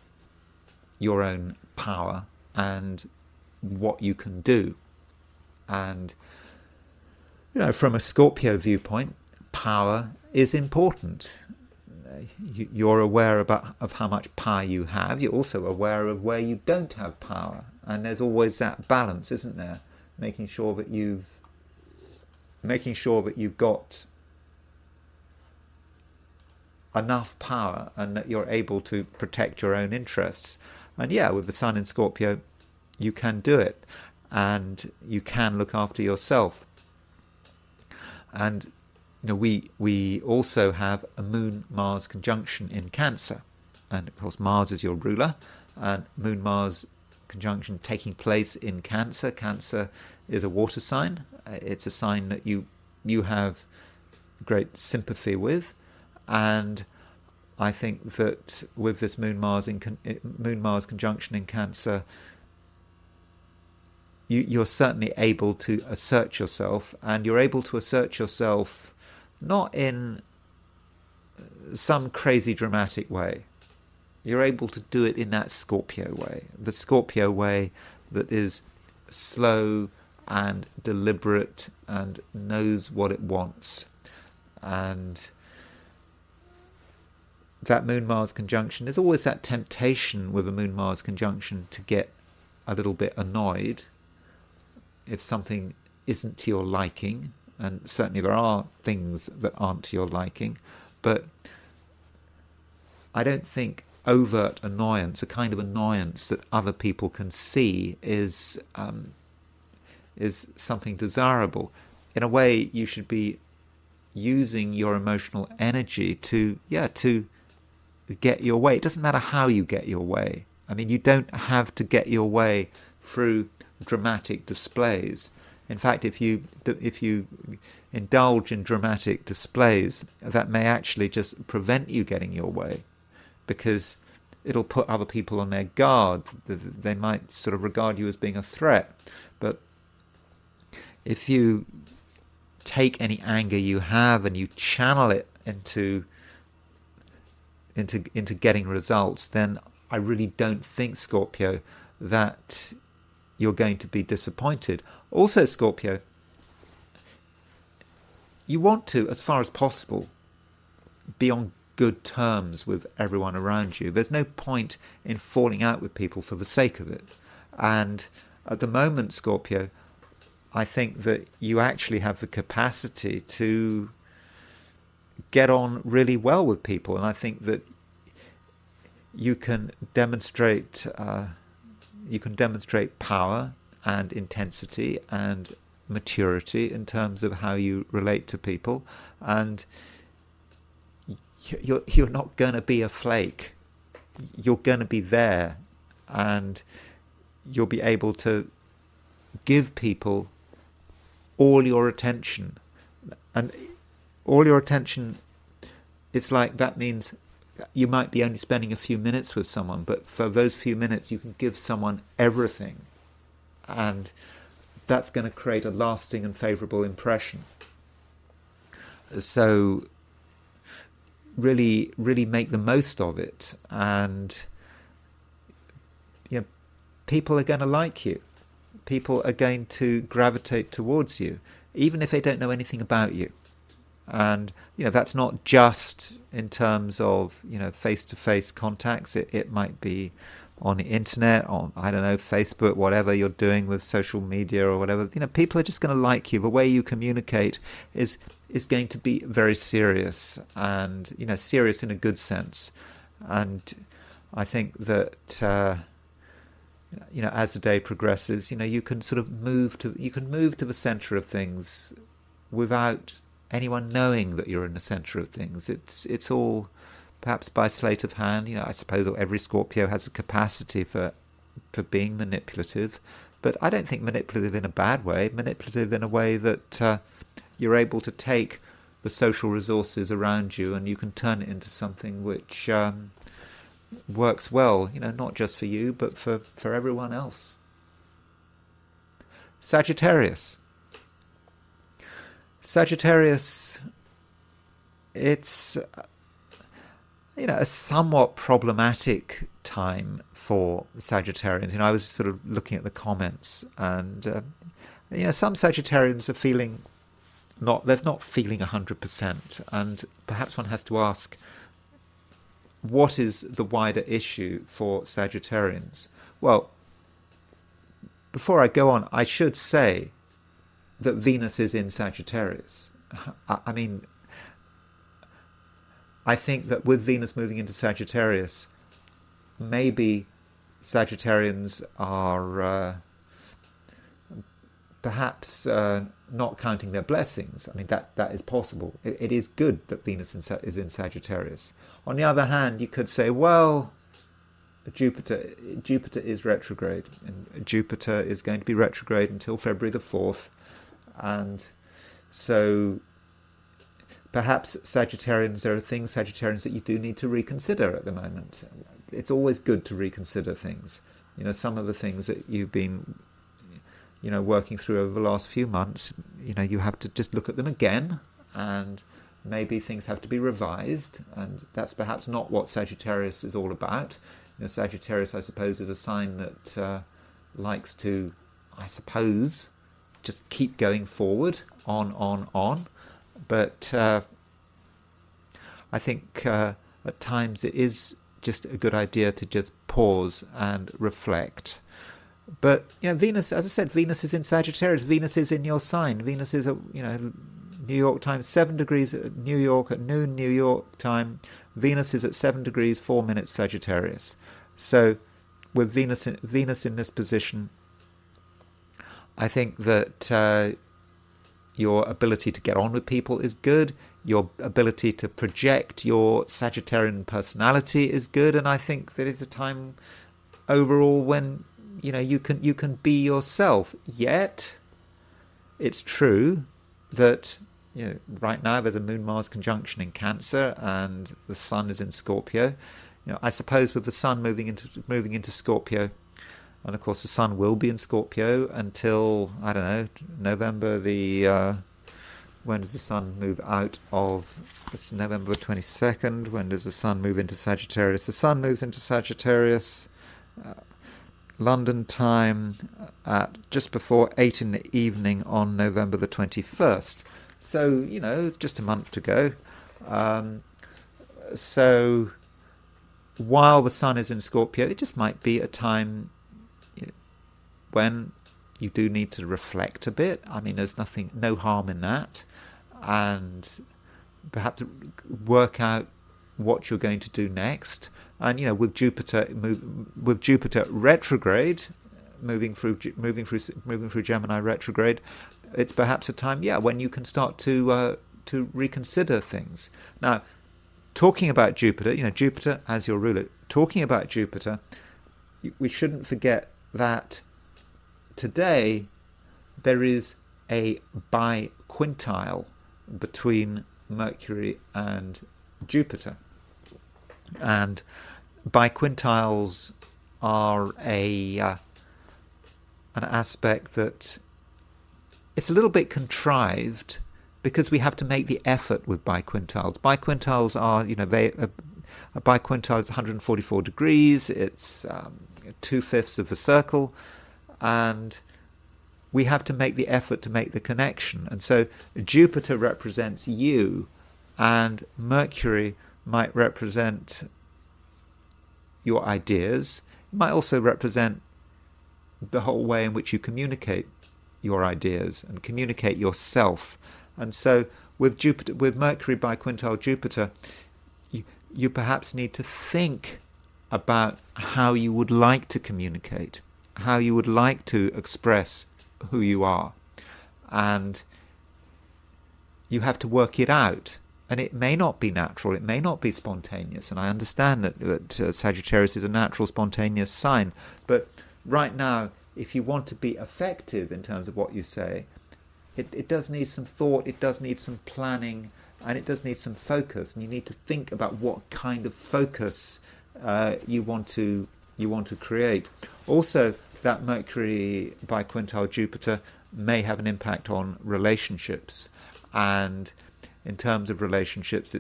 your own power and what you can do. And from a Scorpio viewpoint, power is important. You're aware of how much power you have. You're also aware of where you don't have power, and there's always that balance, isn't there? Making sure that you've got enough power and that you're able to protect your own interests. And yeah, with the sun in Scorpio, you can do it, and you can look after yourself. And we also have a Moon-Mars conjunction in Cancer, and of course Mars is your ruler, and Moon-Mars conjunction taking place in Cancer. Cancer is a water sign. It's a sign that you have great sympathy with, and I think that with this Moon-Mars conjunction in Cancer, you're certainly able to assert yourself, and you're able to assert yourself not in some crazy dramatic way. You're able to do it in that Scorpio way, the Scorpio way that is slow and deliberate and knows what it wants. And that Moon-Mars conjunction, there's always that temptation with a Moon-Mars conjunction to get a little bit annoyed if something isn't to your liking, and certainly there are things that aren't to your liking, but I don't think overt annoyance, a kind of annoyance that other people can see, is something desirable. In a way, you should be using your emotional energy to get your way. It doesn't matter how you get your way. I mean, you don't have to get your way through dramatic displays. In fact, if you indulge in dramatic displays, that may actually just prevent you getting your way, because it'll put other people on their guard. They might sort of regard you as being a threat. But if you take any anger you have and you channel it into getting results, then I really don't think, Scorpio, that you're going to be disappointed. Also, Scorpio, you want to, as far as possible, be on good terms with everyone around you. There's no point in falling out with people for the sake of it. And at the moment, Scorpio, I think that you actually have the capacity to get on really well with people. And I think that you can demonstrate power and intensity and maturity in terms of how you relate to people, and you're not going to be a flake. You're going to be there, and you'll be able to give people all your attention. And all your attention, it's like, that means you might be only spending a few minutes with someone, but for those few minutes you can give someone everything, and that's going to create a lasting and favourable impression. So really make the most of it, and people are going to like you. People are going to gravitate towards you, even if they don't know anything about you. And that's not just in terms of face-to-face contacts. It might be on the internet, on, I don't know, Facebook, whatever you're doing with social media or whatever. People are just going to like you. The way you communicate is going to be very serious, and serious in a good sense. And I think that as the day progresses, you can sort of move to the center of things without anyone knowing that you're in the center of things. It's all perhaps by sleight of hand. I suppose every Scorpio has a capacity for being manipulative, but I don't think manipulative in a bad way. Manipulative in a way that you're able to take the social resources around you and you can turn it into something which works well, not just for you, but for everyone else. Sagittarius, it's a somewhat problematic time for Sagittarians. I was sort of looking at the comments, and some Sagittarians are feeling they're not feeling 100%, and perhaps one has to ask, what is the wider issue for Sagittarians? Well, before I go on, I should say that Venus is in Sagittarius. I think that with Venus moving into Sagittarius, maybe Sagittarians are perhaps not counting their blessings. That is possible. It is good that Venus is in Sagittarius. On the other hand, you could say, well, Jupiter is retrograde, and Jupiter is going to be retrograde until February the 4th, and so perhaps Sagittarians, there are things, Sagittarians, that you do need to reconsider at the moment. It's always good to reconsider things. Some of the things that you've been working through over the last few months, you have to just look at them again, and maybe things have to be revised, and that's perhaps not what Sagittarius is all about. Sagittarius, I suppose, is a sign that likes to, I suppose, just keep going forward, on. But I think at times it is just a good idea to just pause and reflect. But Venus, as I said, Venus is in Sagittarius. Venus is in your sign. Venus is New York time, 7 degrees at New York at noon New York time. Venus is at 7 degrees 4 minutes Sagittarius. So with Venus in this position, I think that your ability to get on with people is good. Your ability to project your Sagittarian personality is good. And I think that it's a time overall when you can be yourself. Yet it's true that right now there's a Moon-Mars conjunction in Cancer, and the Sun is in Scorpio. I suppose with the Sun moving into Scorpio, and of course the Sun will be in Scorpio until, I don't know, November when does the Sun move out of... It's November 22nd. When does the Sun move into Sagittarius? The Sun moves into Sagittarius, London time, at just before 8 in the evening on November the 21st. So, just a month to go. So while the Sun is in Scorpio, it just might be a time when you do need to reflect a bit. I mean, there's no harm in that. And perhaps work out what you're going to do next. And with Jupiter retrograde, moving through Gemini retrograde, it's perhaps a time, when you can start to reconsider things. Now, talking about Jupiter, Jupiter as your ruler. Talking about Jupiter, we shouldn't forget that today there is a biquintile between Mercury and Jupiter, and biquintiles are an aspect that it's a little bit contrived, because we have to make the effort with biquintiles. Biquintiles are, a biquintile is 144 degrees. It's 2/5 of a circle, and we have to make the effort to make the connection. And so Jupiter represents you, and Mercury might represent your ideas. It might also represent the whole way in which you communicate your ideas and communicate yourself. And so with Mercury biquintile Jupiter, you perhaps need to think about how you would like to communicate, how you would like to express who you are, and you have to work it out. And it may not be natural, it may not be spontaneous, and I understand that Sagittarius is a natural, spontaneous sign, but right now, if you want to be effective in terms of what you say, it does need some thought, it does need some planning, and it does need some focus, and you need to think about what kind of focus you want to create. Also, that Mercury biquintile Jupiter may have an impact on relationships, and in terms of relationships,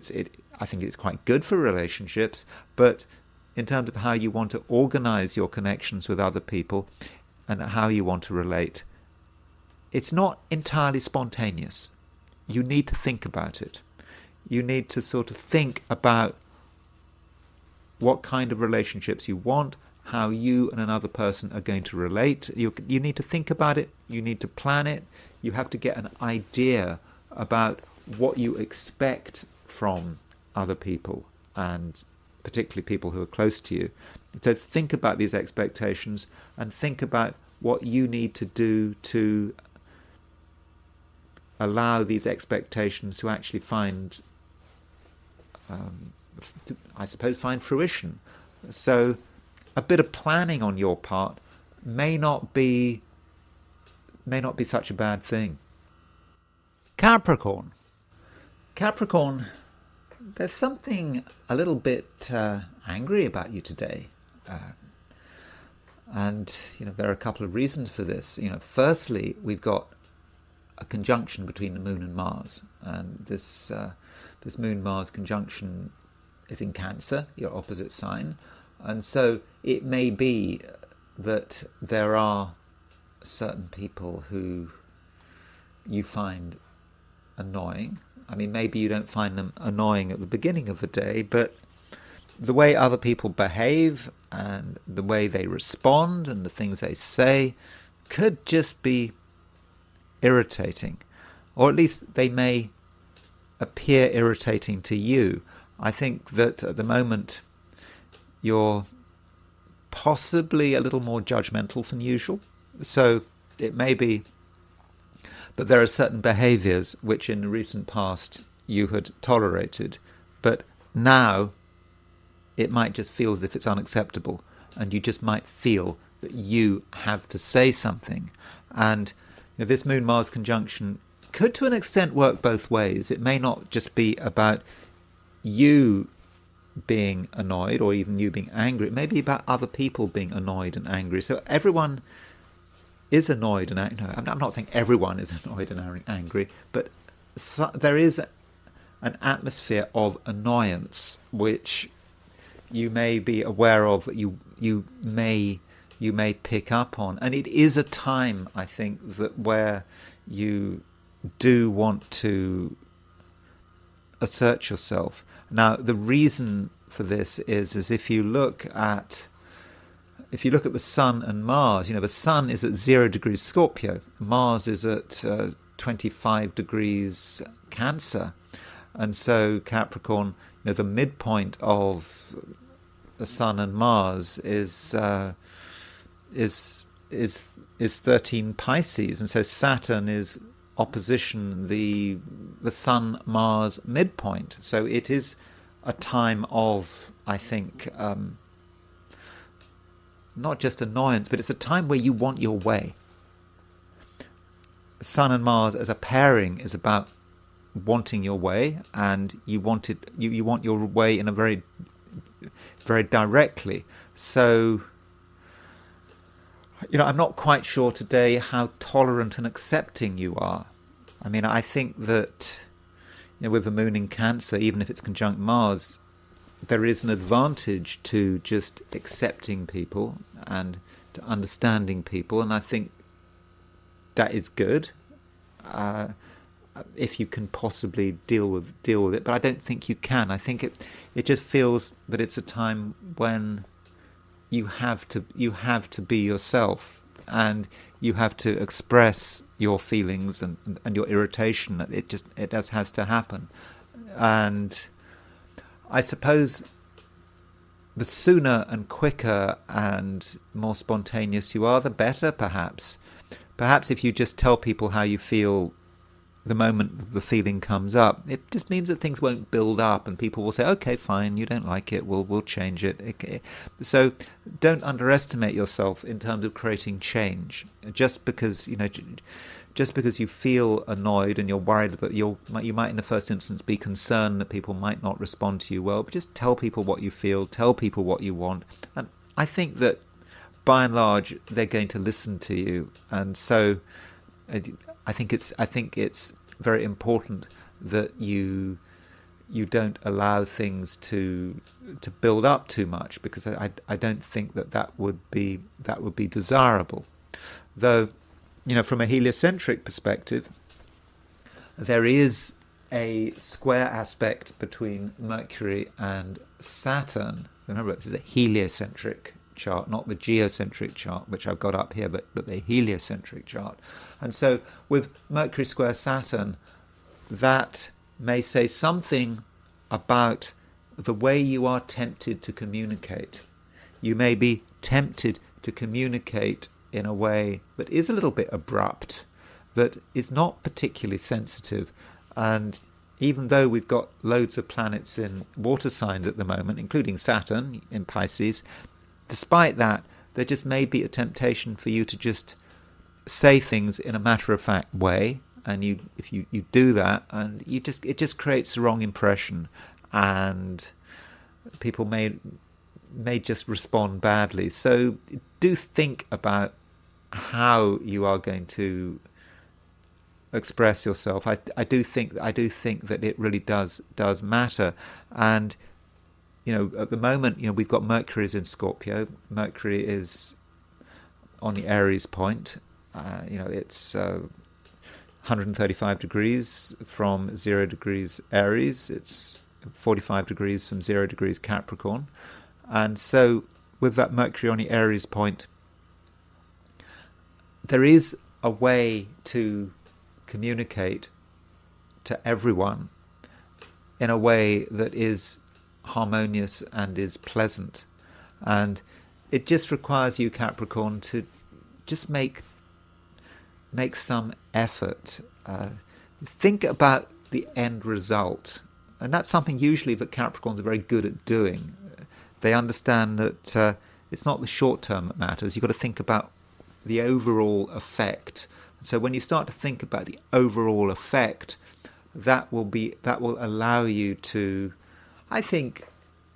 I think it's quite good for relationships, but in terms of how you want to organize your connections with other people and how you want to relate, it's not entirely spontaneous. You need to think about it. You need to sort of think about what kind of relationships you want, how you and another person are going to relate. You need to think about it. You need to plan it. You have to get an idea about what you expect from other people, and particularly people who are close to you. So think about these expectations and think about what you need to do to allow these expectations to actually find fruition. So a bit of planning on your part may not be such a bad thing. Capricorn, there's something a little bit angry about you today, and there are a couple of reasons for this. Firstly, we've got a conjunction between the Moon and Mars, and this Moon-Mars conjunction is in Cancer, your opposite sign, and so it may be that there are certain people who you find annoying. I mean, maybe you don't find them annoying at the beginning of the day, but the way other people behave and the way they respond and the things they say could just be irritating, or at least they may appear irritating to you. I think that at the moment you're possibly a little more judgmental than usual, so it may be that there are certain behaviours which in the recent past you had tolerated, but now it might just feel as if it's unacceptable, and you just might feel that you have to say something. And this Moon-Mars conjunction could to an extent work both ways. It may not just be about you being annoyed or even you being angry. It may be about other people being annoyed and angry. So everyone is annoyed and angry. No, I'm not saying everyone is annoyed and angry, but there is an atmosphere of annoyance which you may be aware of, you may pick up on. And it is a time, I think, that where you do want to assert yourself. Now, the reason for this is if you look at the Sun and Mars, the Sun is at 0 degrees Scorpio, Mars is at 25 degrees Cancer, and so Capricorn, the midpoint of the Sun and Mars is 13 Pisces, and so Saturn is opposition the Sun Mars midpoint. So it is a time of, I think, not just annoyance, but it's a time where you want your way. Sun and Mars as a pairing is about wanting your way, and you want your way in a very, very directly. So I'm not quite sure today how tolerant and accepting you are. I mean, I think that with the Moon in Cancer, even if it's conjunct Mars, there is an advantage to just accepting people and to understanding people, and I think that is good if you can possibly deal with it. But I don't think you can. I think it just feels that it's a time when you have to be yourself, and you have to express your feelings and your irritation. It just has to happen. And I suppose the sooner and quicker and more spontaneous you are, the better, perhaps. Perhaps if you just tell people how you feel the moment the feeling comes up, it just means that things won't build up, and people will say, okay, fine, you don't like it, we'll change it. Okay. So don't underestimate yourself in terms of creating change. Just because you feel annoyed and you're worried that you might in the first instance be concerned that people might not respond to you well, but just tell people what you feel, tell people what you want, and I think that by and large they're going to listen to you. And so I think it's very important that you don't allow things to build up too much, because I don't think that would be desirable. Though, from a heliocentric perspective, there is a square aspect between Mercury and Saturn. Remember, this is a heliocentric chart, not the geocentric chart, which I've got up here, but the heliocentric chart. And so with Mercury square Saturn, that may say something about the way you are tempted to communicate. You may be tempted to communicate in a way that is a little bit abrupt, that is not particularly sensitive. And even though we've got loads of planets in water signs at the moment, including Saturn in Pisces, despite that, there just may be a temptation for you to just say things in a matter-of-fact way, and if you do that, and it just creates the wrong impression, and people may just respond badly. So do think about how you are going to express yourself. I do think that it really does matter. And at the moment, we've got Mercury is in Scorpio. Mercury is on the Aries point. It's 135 degrees from 0 degrees Aries. It's 45 degrees from 0 degrees Capricorn. And so with that Mercury on the Aries point, there is a way to communicate to everyone in a way that is harmonious and is pleasant. And it just requires you, Capricorn, to just make some effort. Think about the end result. And that's something usually that Capricorns are very good at doing. They understand that it's not the short term that matters. You've got to think about the overall effect. So when you start to think about the overall effect, that will allow you to, I think,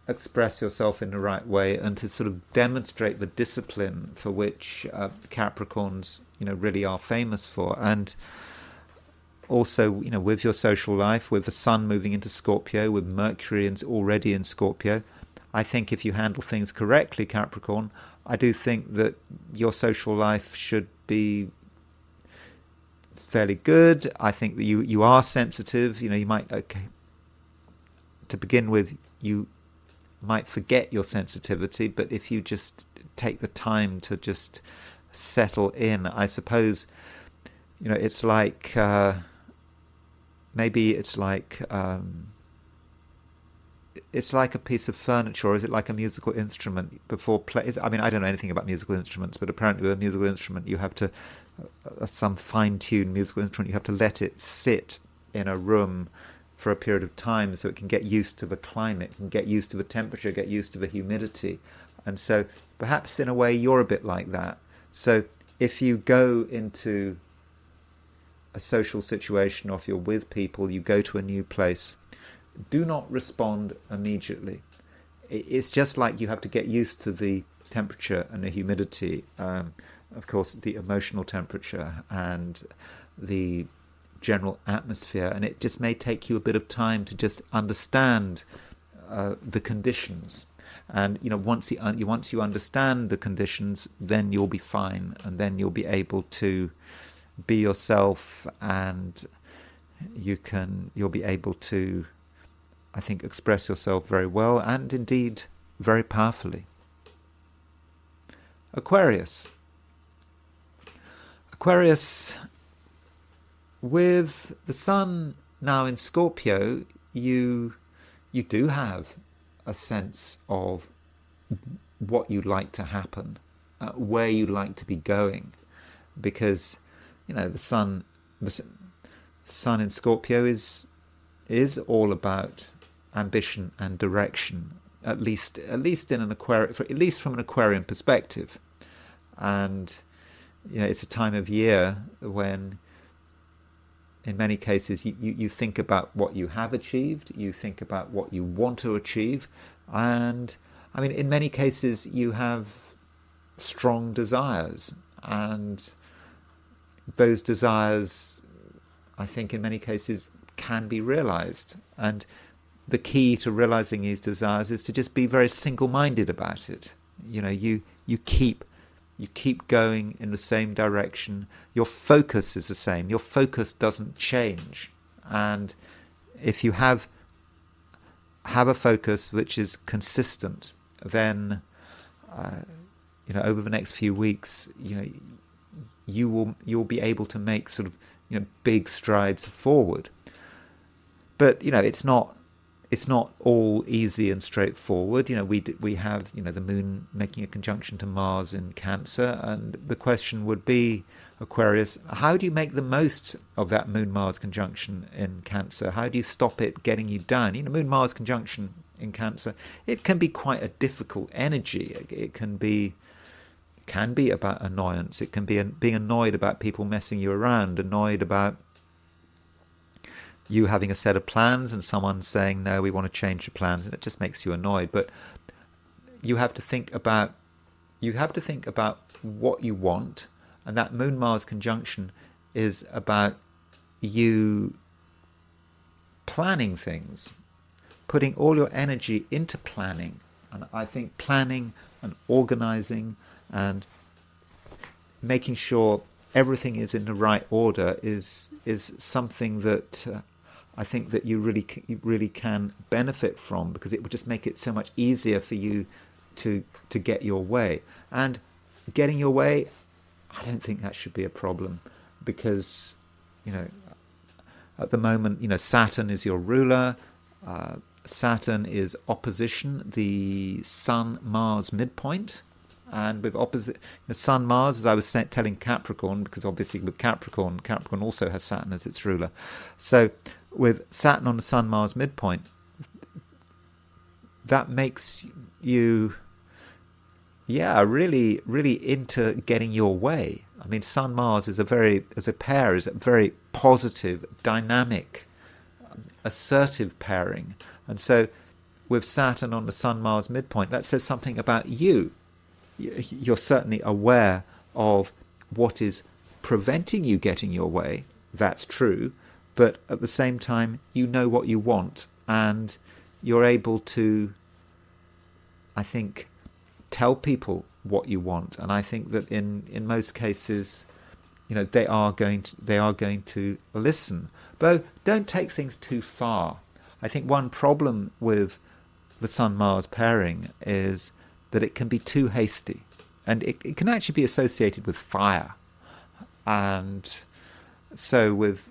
express yourself in the right way and to sort of demonstrate the discipline for which Capricorns, really are famous for. And also, with your social life, with the Sun moving into Scorpio, with Mercury already in Scorpio, I think if you handle things correctly, Capricorn, I do think that your social life should be fairly good. I think that you are sensitive. You might, to begin with, you might forget your sensitivity, but if you just take the time to just settle in, I suppose, it's like, maybe it's like a piece of furniture, or is it like a musical instrument before play? I mean, I don't know anything about musical instruments, but apparently with a musical instrument, you have to, some fine-tuned musical instrument, you have to let it sit in a room for a period of time so it can get used to the climate, can get used to the temperature, get used to the humidity. And so perhaps in a way you're a bit like that. So if you go into a social situation, or if you're with people, you go to a new place, do not respond immediately. It's just like you have to get used to the temperature and the humidity, of course the emotional temperature and the general atmosphere, and it just may take you a bit of time to just understand the conditions. And once you understand the conditions, then you'll be fine, and then you'll be able to be yourself, and you'll be able to, I think, express yourself very well, and indeed very powerfully. Aquarius, with the Sun now in Scorpio, you do have a sense of what you'd like to happen, where you'd like to be going, because the Sun in Scorpio is all about ambition and direction, at least in an Aquarian, at least from an Aquarian perspective. And it's a time of year when, in many cases, you think about what you have achieved, you think about what you want to achieve, and I mean, in many cases you have strong desires, and those desires, I think, in many cases can be realized. And the key to realizing these desires is to just be very single-minded about it. You keep going in the same direction. Your focus is the same. Your focus doesn't change. And if you have a focus which is consistent, then over the next few weeks, you'll be able to make sort of big strides forward. But it's not all easy and straightforward. We have the Moon making a conjunction to Mars in Cancer, and the question would be, Aquarius, how do you make the most of that Moon-Mars conjunction in Cancer? How do you stop it getting you down? Moon-Mars conjunction in Cancer, it can be quite a difficult energy. It can be about annoyance. It can be being annoyed about people messing you around, annoyed about you having a set of plans and someone saying, no, we want to change the plans, and it just makes you annoyed. But you have to think about what you want, and that Moon-Mars conjunction is about you planning things, putting all your energy into planning. And I think planning and organizing and making sure everything is in the right order is something that I think that you really can benefit from, because it would just make it so much easier for you to get your way. And getting your way, I don't think that should be a problem, because at the moment, Saturn is your ruler. Saturn is opposition the Sun-Mars midpoint. And with opposite the Sun-Mars, as I was telling Capricorn, because obviously with Capricorn also has Saturn as its ruler. So with Saturn on the Sun-Mars midpoint, that makes you yeah, really, really into getting your way. I mean, Sun Mars is as a pair, is a very positive, dynamic, assertive pairing. And so with Saturn on the Sun Mars midpoint, that says something about you. You're certainly aware of what is preventing you getting your way. That's true. But at the same time, you know what you want, and you're able to, I think, tell people what you want. And I think that in most cases, they are going to listen. But don't take things too far. I think one problem with the Sun-Mars pairing is that it can be too hasty, and it can actually be associated with fire. And so with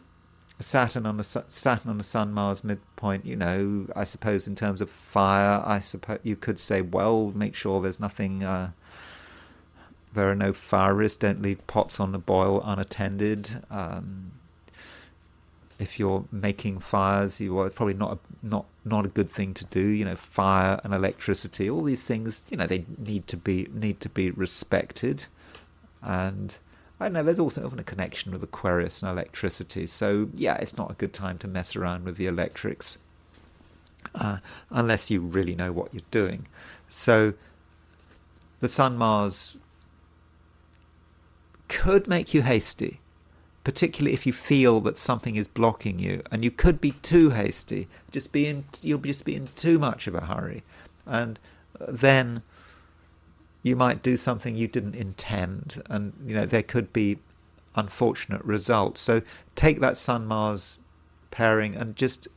Saturn on the Sun-Mars midpoint, I suppose in terms of fire, I suppose you could say, well, make sure there's nothing. There are no fire risks. Don't leave pots on the boil unattended. If you're making fires, it's probably not a good thing to do. Fire and electricity, all these things, they need to be respected. And I don't know, there's also often a connection with Aquarius and electricity. So yeah, it's not a good time to mess around with the electrics unless you really know what you're doing. So the Sun-Mars could make you hasty, particularly if you feel that something is blocking you, and you could be too hasty. You'll just be in too much of a hurry, and then you might do something you didn't intend, and there could be unfortunate results. So take that Sun-Mars pairing and just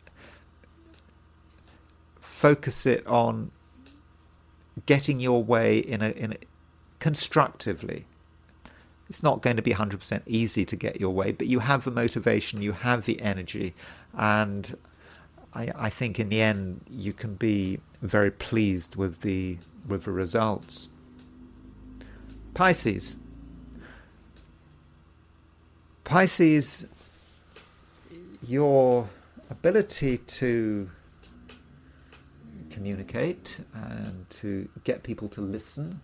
focus it on getting your way in a constructively. It's not going to be 100% easy to get your way, but you have the motivation, you have the energy, and I think in the end you can be very pleased with the results. Pisces, your ability to communicate and to get people to listen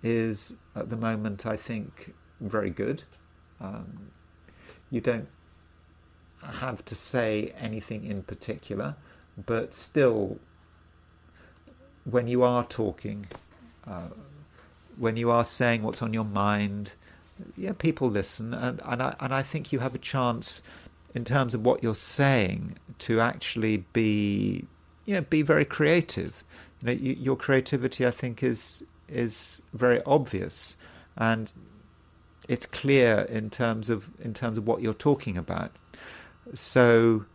is at the moment, I think, very good. You don't have to say anything in particular, but still, when you are talking, when you are saying what's on your mind, people listen, and I think you have a chance in terms of what you're saying to actually be very creative. Your creativity, I think, is very obvious, and it's clear in terms of what you're talking about. So,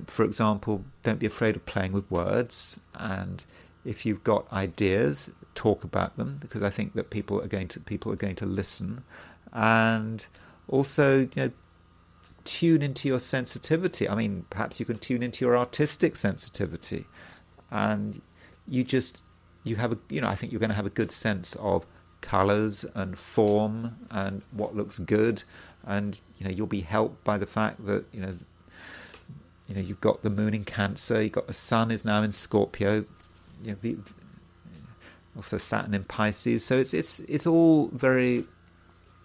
for example, don't be afraid of playing with words, and if you've got ideas, talk about them, because I think that people are going to listen, and also tune into your sensitivity. I mean, perhaps you can tune into your artistic sensitivity, and I think you're going to have a good sense of colours and form and what looks good, and you'll be helped by the fact that you've got the moon in Cancer, you've got the sun is now in Scorpio, also Saturn in Pisces, so it's all very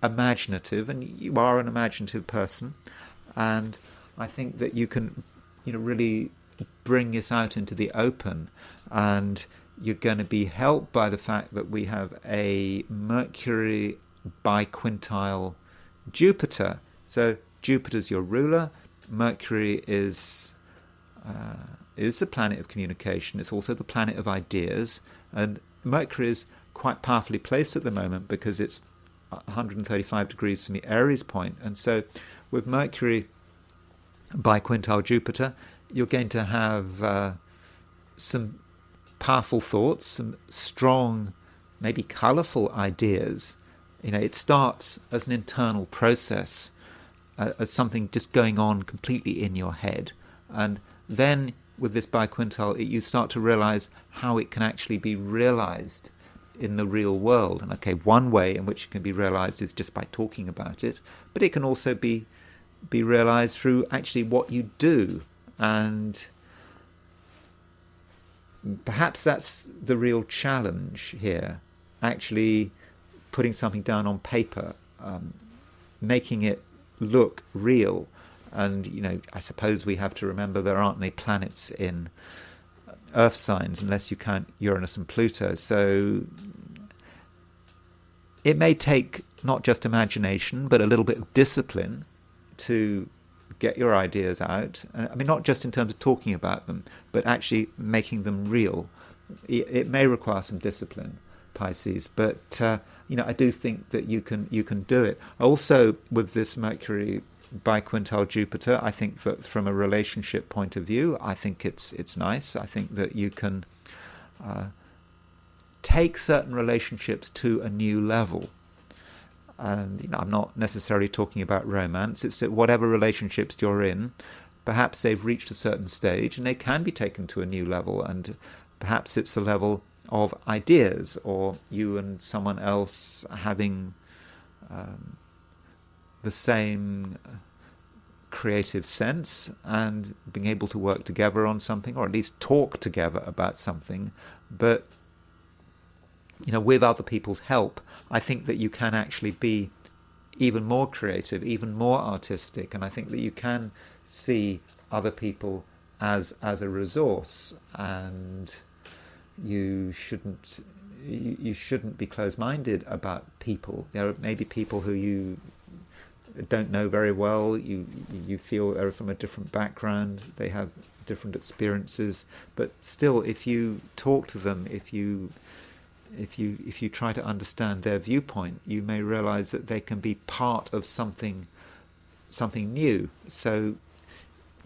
imaginative, and you are an imaginative person, and I think that you can really bring this out into the open, and you're going to be helped by the fact that we have a Mercury biquintile Jupiter. So Jupiter's your ruler. Mercury is the planet of communication. It's also the planet of ideas. And Mercury is quite powerfully placed at the moment because it's 135 degrees from the Aries point. And so with Mercury biquintile Jupiter, you're going to have some powerful thoughts, some strong, maybe colourful ideas. It starts as an internal process, as something just going on completely in your head, and then with this biquintile, you start to realise how it can actually be realised in the real world. And okay, one way in which it can be realised is just by talking about it, but it can also be realised through actually what you do, and perhaps that's the real challenge here, actually putting something down on paper, making it look real. And, I suppose we have to remember there aren't any planets in Earth signs unless you count Uranus and Pluto. So it may take not just imagination, but a little bit of discipline to get your ideas out. I mean, not just in terms of talking about them, but actually making them real. It may require some discipline, Pisces, but I do think that you can do it. Also, with this Mercury biquintile Jupiter, I think that from a relationship point of view, I think it's nice. I think that you can take certain relationships to a new level. And I'm not necessarily talking about romance. It's that whatever relationships you're in, perhaps they've reached a certain stage and they can be taken to a new level. And perhaps it's a level of ideas, or you and someone else having the same creative sense and being able to work together on something, or at least talk together about something. But with other people's help, I think that you can actually be even more creative, even more artistic, and I think that you can see other people as a resource, and you shouldn't be closed-minded about people. There may be people who you don't know very well. You feel they're from a different background, they have different experiences, but still, if you talk to them, if you try to understand their viewpoint, you may realize that they can be part of something new. So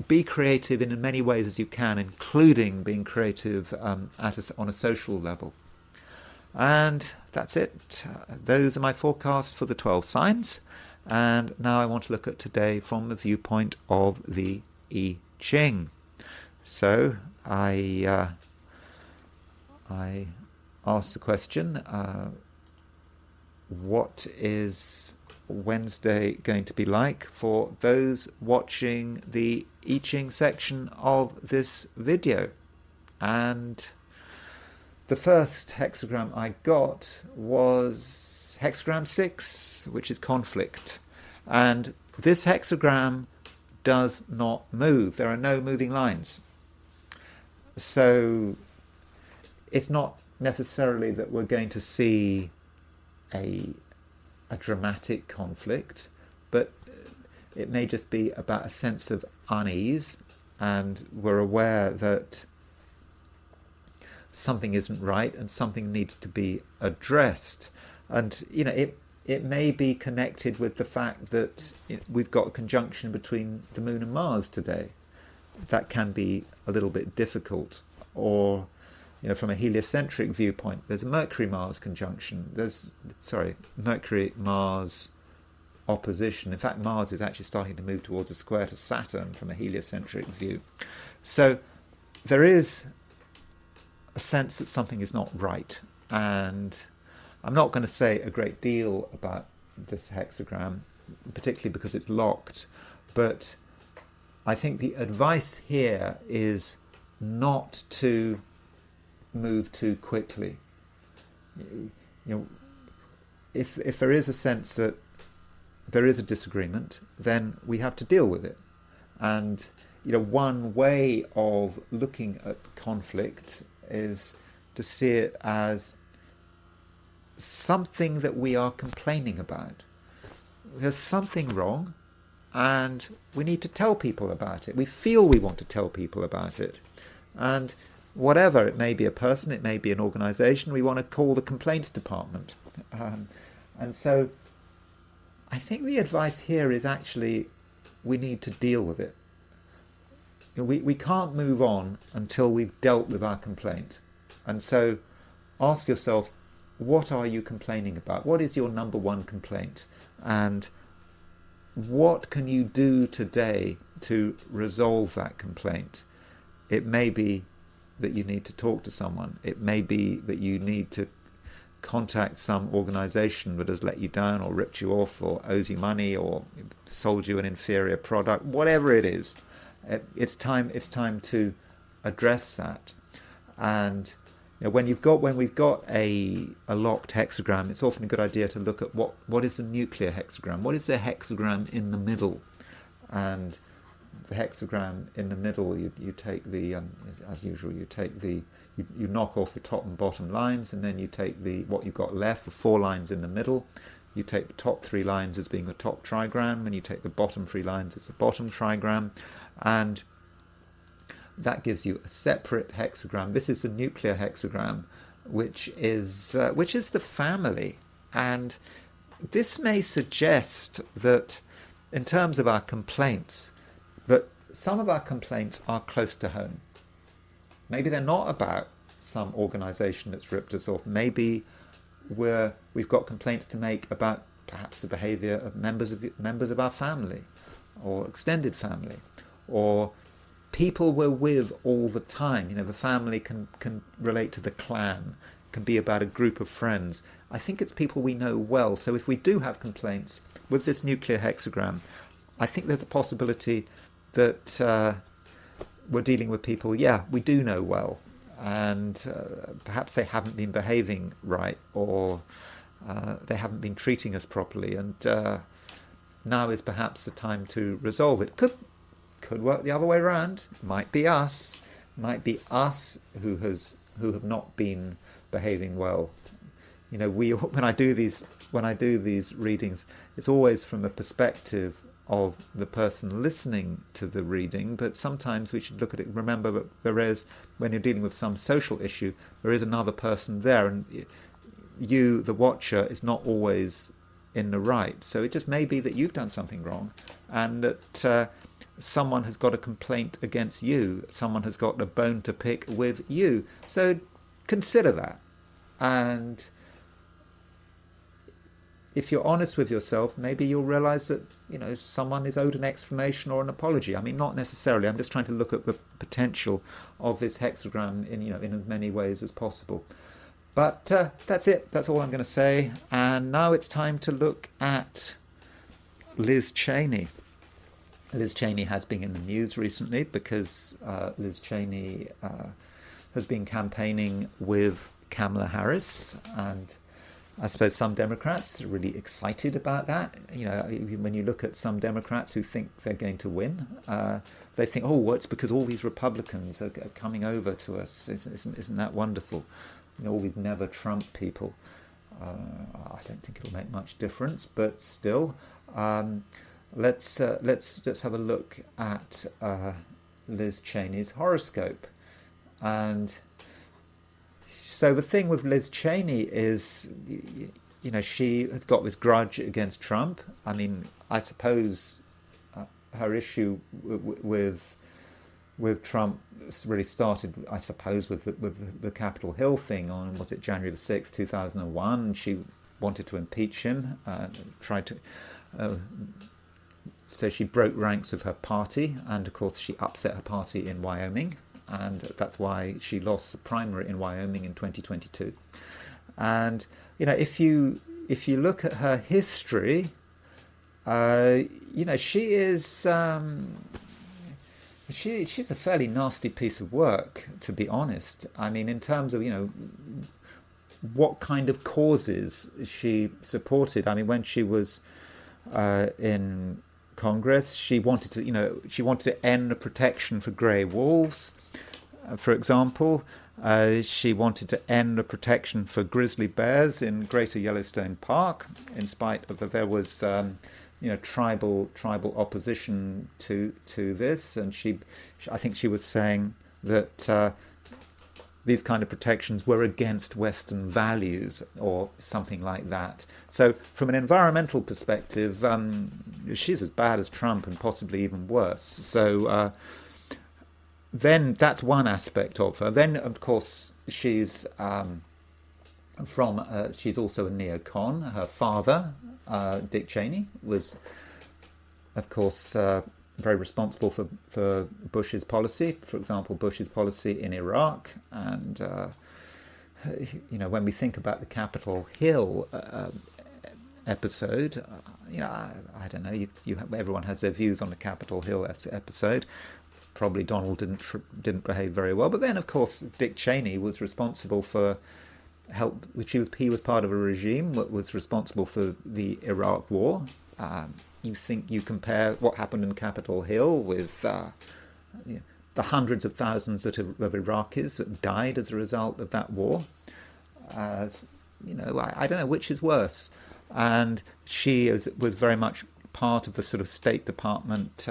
be creative in as many ways as you can, including being creative on a social level. And that's it. Those are my forecasts for the 12 signs. And now I want to look at today from the viewpoint of the I Ching. So I asked the question, what is Wednesday going to be like for those watching the I Ching section of this video? And the first hexagram I got was hexagram 6, which is conflict. And this hexagram does not move. There are no moving lines. So it's not necessarily that we're going to see a dramatic conflict, but it may just be about a sense of unease, and we're aware that something isn't right and something needs to be addressed. And it may be connected with the fact that we've got a conjunction between the Moon and Mars today. That can be a little bit difficult. Or from a heliocentric viewpoint, there's a Mercury-Mars conjunction. There's Mercury-Mars opposition. In fact, Mars is actually starting to move towards a square to Saturn from a heliocentric view. So there is a sense that something is not right. And I'm not going to say a great deal about this hexagram, particularly because it's locked. But I think the advice here is not to move too quickly. If there is a sense that there is a disagreement, then we have to deal with it. And one way of looking at conflict is to see it as something that we are complaining about. There's something wrong, and we need to tell people about it. We feel we want to tell people about it. And whatever, it may be a person, it may be an organization, we want to call the complaints department. And so I think the advice here is actually we need to deal with it. We can't move on until we've dealt with our complaint. And so ask yourself, what are you complaining about? What is your number one complaint? And what can you do today to resolve that complaint? It may be that you need to talk to someone. It may be that you need to contact some organization that has let you down or ripped you off or owes you money or sold you an inferior product. Whatever it is, it's time to address that. And when we've got a locked hexagram, it's often a good idea to look at what is the nuclear hexagram. What is the hexagram in the middle? And the hexagram in the middle, you take the as usual, you knock off the top and bottom lines, and then you take what you've got left, the 4 lines in the middle. You take the top 3 lines as being the top trigram, and you take the bottom 3 lines as the bottom trigram, and that gives you a separate hexagram. This is the nuclear hexagram, which is the family. And this may suggest that, in terms of our complaints, that some of our complaints are close to home. Maybe they're not about some organisation that's ripped us off. Maybe we've got complaints to make about perhaps the behaviour of members of our family, or extended family, or people we're with all the time. The family can relate to the clan, can be about a group of friends. I think it's people we know well. So if we do have complaints with this nuclear hexagram, I think there's a possibility that we're dealing with people, we do know well, and perhaps they haven't been behaving right, or they haven't been treating us properly, and now is perhaps the time to resolve it. Could work the other way around. Might be us who have not been behaving well. When I do these readings, it's always from a perspective of the person listening to the reading, but sometimes we should look at it. Remember that when you're dealing with some social issue, there is another person there, and you, the watcher, is not always in the right. So it just may be that you've done something wrong, and that someone has got a complaint against you, someone has got a bone to pick with you. So consider that, and if you're honest with yourself, maybe you'll realize that someone is owed an explanation or an apology. I mean, not necessarily. I'm just trying to look at the potential of this hexagram in as many ways as possible. But that's it. That's all I'm going to say. And now it's time to look at Liz Cheney. Liz Cheney has been in the news recently because Liz Cheney has been campaigning with Kamala Harris, and I suppose some Democrats are really excited about that. When you look at some Democrats who think they're going to win, they think, it's because all these Republicans are coming over to us. Isn't that wonderful? All these never Trump people. I don't think it'll make much difference, but still, let's have a look at Liz Cheney's horoscope. And so the thing with Liz Cheney is, she has got this grudge against Trump. I mean, I suppose her issue with Trump really started, I suppose, with the Capitol Hill thing on, was it January the 6th, 2001? She wanted to impeach him, tried to... so she broke ranks with her party, and of course she upset her party in Wyoming, and that's why she lost the primary in Wyoming in 2022. And if you look at her history, she is she's a fairly nasty piece of work, to be honest. I mean, in terms of what kind of causes she supported. I mean, when she was in Congress, she wanted to end the protection for grey wolves, for example. She wanted to end the protection for grizzly bears in Greater Yellowstone Park, in spite of that there was tribal opposition to this, and I think she was saying that these kind of protections were against Western values or something like that. So from an environmental perspective, she's as bad as Trump and possibly even worse. So then that's one aspect of her. Then, of course, she's also a neocon. Her father, Dick Cheney, was, of course, very responsible for Bush's policy. For example, Bush's policy in Iraq. And, when we think about the Capitol Hill episode, I don't know, everyone has their views on the Capitol Hill episode. probably Donald didn't behave very well. But then, of course, Dick Cheney was responsible for he was part of a regime that was responsible for the Iraq War. You compare what happened in Capitol Hill with the hundreds of thousands of Iraqis that died as a result of that war. I don't know which is worse. And she was very much part of the sort of State Department.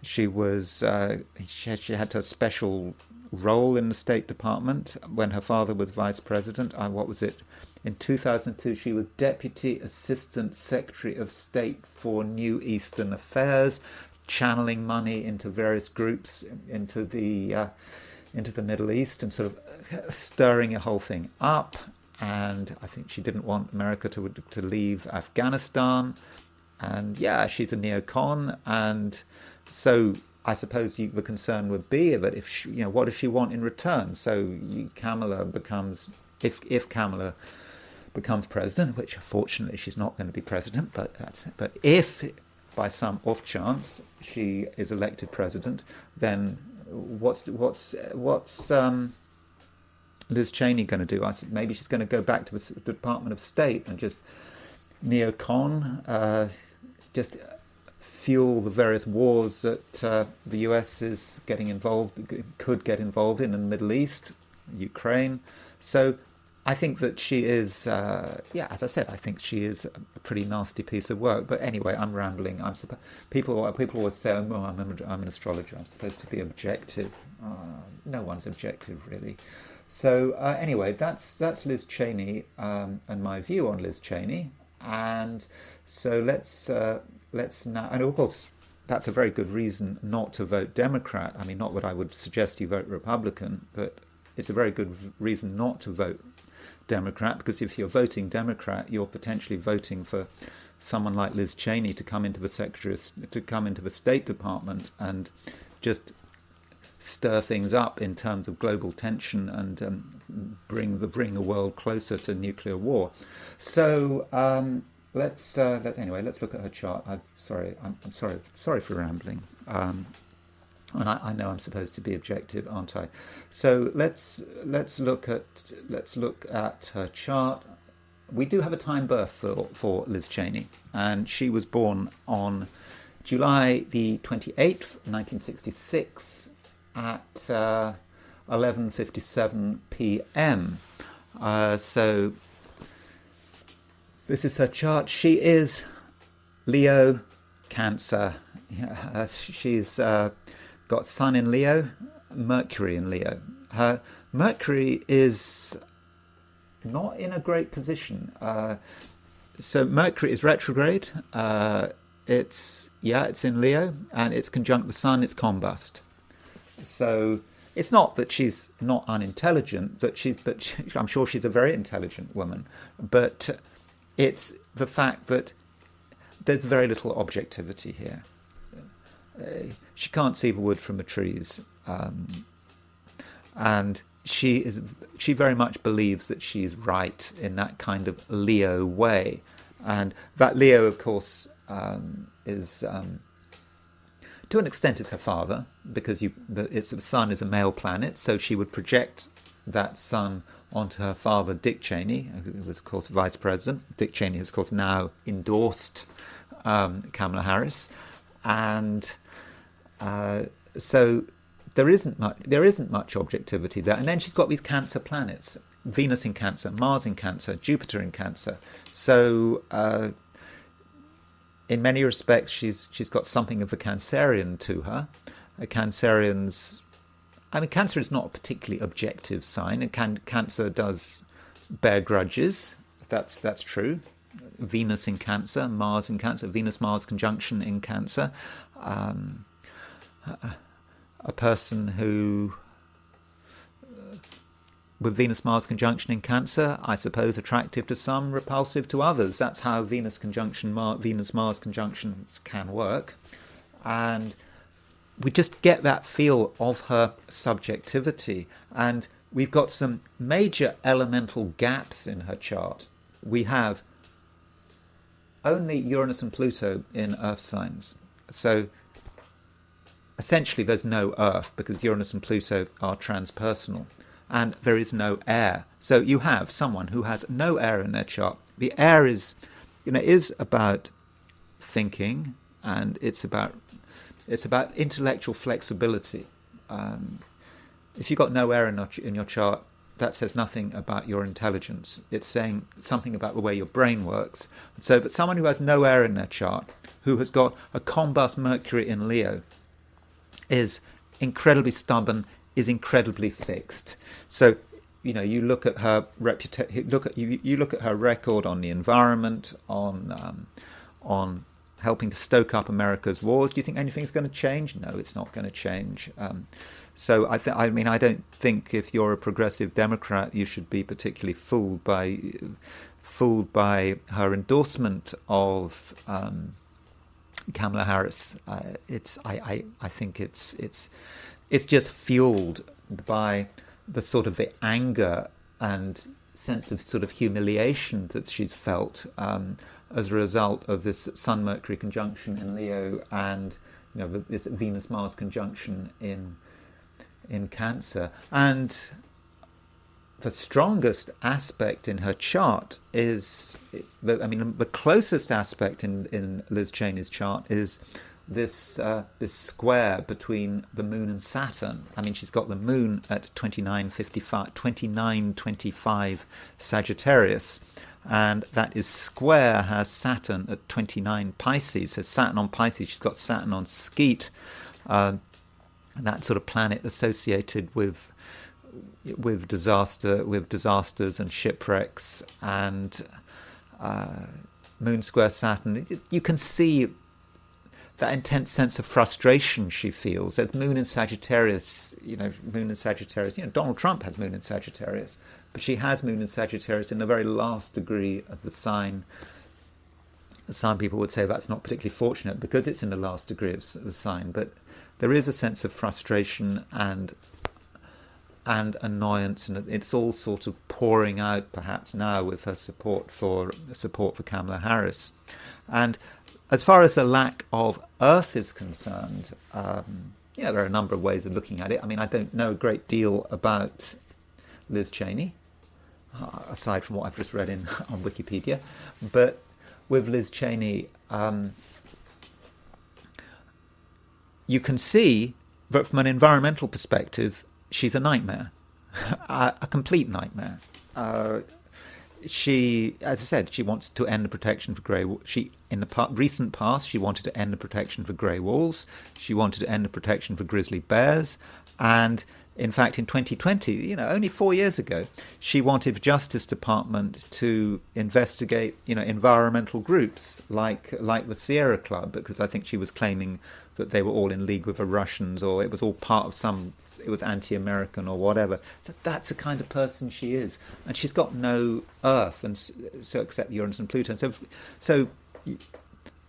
She had a special role in the State Department when her father was vice president. What was it? In 2002, she was Deputy Assistant Secretary of State for New Eastern Affairs, channeling money into various groups into the Middle East and sort of stirring the whole thing up. And I think she didn't want America to leave Afghanistan. And yeah, she's a neocon. And so I suppose the concern would be that if what does she want in return? So Kamala becomes, if Kamala becomes president, which fortunately she's not going to be president, but if by some off chance she is elected president, then what's Liz Cheney going to do? I said maybe she's going to go back to the Department of State and just neocon, just fuel the various wars that the US is could get involved in the Middle East, Ukraine. So I think that she is, as I said, I think she is a pretty nasty piece of work. But anyway, I'm rambling. People always say, "Oh, I'm an astrologer. I'm supposed to be objective." No one's objective, really. So anyway, that's Liz Cheney and my view on Liz Cheney. And so let's now, and of course, that's a very good reason not to vote Democrat. I mean, not that I would suggest you vote Republican, but it's a very good reason not to vote Democrat, because if you're voting Democrat, you're potentially voting for someone like Liz Cheney to come into the State Department and just stir things up in terms of global tension and bring the world closer to nuclear war. So let's look at her chart. I'm sorry for rambling. And I know I'm supposed to be objective, aren't I? So let's look at her chart. We do have a time birth for Liz Cheney, and she was born on July the 28th, 1966, at 11:57 p.m. So this is her chart. She is Leo, Cancer. She's got Sun in Leo, Mercury in Leo. Her Mercury is not in a great position. So Mercury is retrograde. It's in Leo, and it's conjunct the Sun. It's combust. So it's not that she's not unintelligent. I'm sure she's a very intelligent woman. But it's the fact that there's very little objectivity here. She can't see the wood from the trees, and she very much believes that she's right in that kind of Leo way, and that Leo, of course, is to an extent is her father, because the Sun is a male planet, so she would project that Sun onto her father, Dick Cheney, who was, of course, vice president. Dick Cheney has, of course, now endorsed Kamala Harris, and so there isn't much objectivity there. And then she's got these Cancer planets: Venus in Cancer, Mars in Cancer, Jupiter in Cancer. So in many respects, she's got something of the Cancerian to her. Cancer is not a particularly objective sign, and Cancer does bear grudges. That's true. Venus in Cancer, Mars in Cancer, Venus-Mars conjunction in Cancer. A person who, with Venus-Mars conjunction in Cancer, I suppose attractive to some, repulsive to others. That's how Venus-Mars conjunctions can work. And we just get that feel of her subjectivity. And we've got some major elemental gaps in her chart. We have only Uranus and Pluto in Earth signs. So essentially there's no Earth because Uranus and Pluto are transpersonal, and there is no air. So you have someone who has no air in their chart. The air is, is about thinking, and it's about intellectual flexibility. If you've got no air in your chart, that says nothing about your intelligence. It's saying something about the way your brain works. So that someone who has no air in their chart, who has got a combust Mercury in Leo, is incredibly stubborn, is incredibly fixed. So, you look at her you look at her record on the environment, on helping to stoke up America's wars. Do you think anything's going to change? No, it's not going to change. So I don't think if you're a progressive Democrat, you should be particularly fooled by her endorsement of Kamala Harris. I think it's just fueled by the sort of the anger and sense of sort of humiliation that she's felt as a result of this Sun Mercury conjunction in Leo, and this Venus Mars conjunction in Cancer. And the strongest aspect in her chart is, the closest aspect in Liz Cheney's chart is this square between the Moon and Saturn. She's got the Moon at 2925 Sagittarius, and that is square has Saturn at 29 Pisces. So Saturn on Pisces, she's got Saturn on Skeet, and that sort of planet associated with disasters and shipwrecks, and Moon square Saturn. You can see that intense sense of frustration she feels. At Moon in Sagittarius, Donald Trump has Moon in Sagittarius, but she has Moon in Sagittarius in the very last degree of the sign. Some people would say that's not particularly fortunate because it's in the last degree of the sign, but there is a sense of frustration and annoyance, and it's all sort of pouring out perhaps now with her support for Kamala Harris. And as far as the lack of Earth is concerned, there are a number of ways of looking at it. I don't know a great deal about Liz Cheney, aside from what I've just read on Wikipedia, but with Liz Cheney, you can see that from an environmental perspective, she's a nightmare, a complete nightmare. She, as I said, she wants to end the protection for grey. In the recent past, she wanted to end the protection for grey wolves. She wanted to end the protection for grizzly bears, and in fact, in 2020, only 4 years ago, she wanted the Justice Department to investigate, environmental groups like the Sierra Club, because I think she was claiming that they were all in league with the Russians, or it was all part of it was anti-American or whatever. So that's the kind of person she is, and she's got no Earth, and so except Uranus and Pluto. And so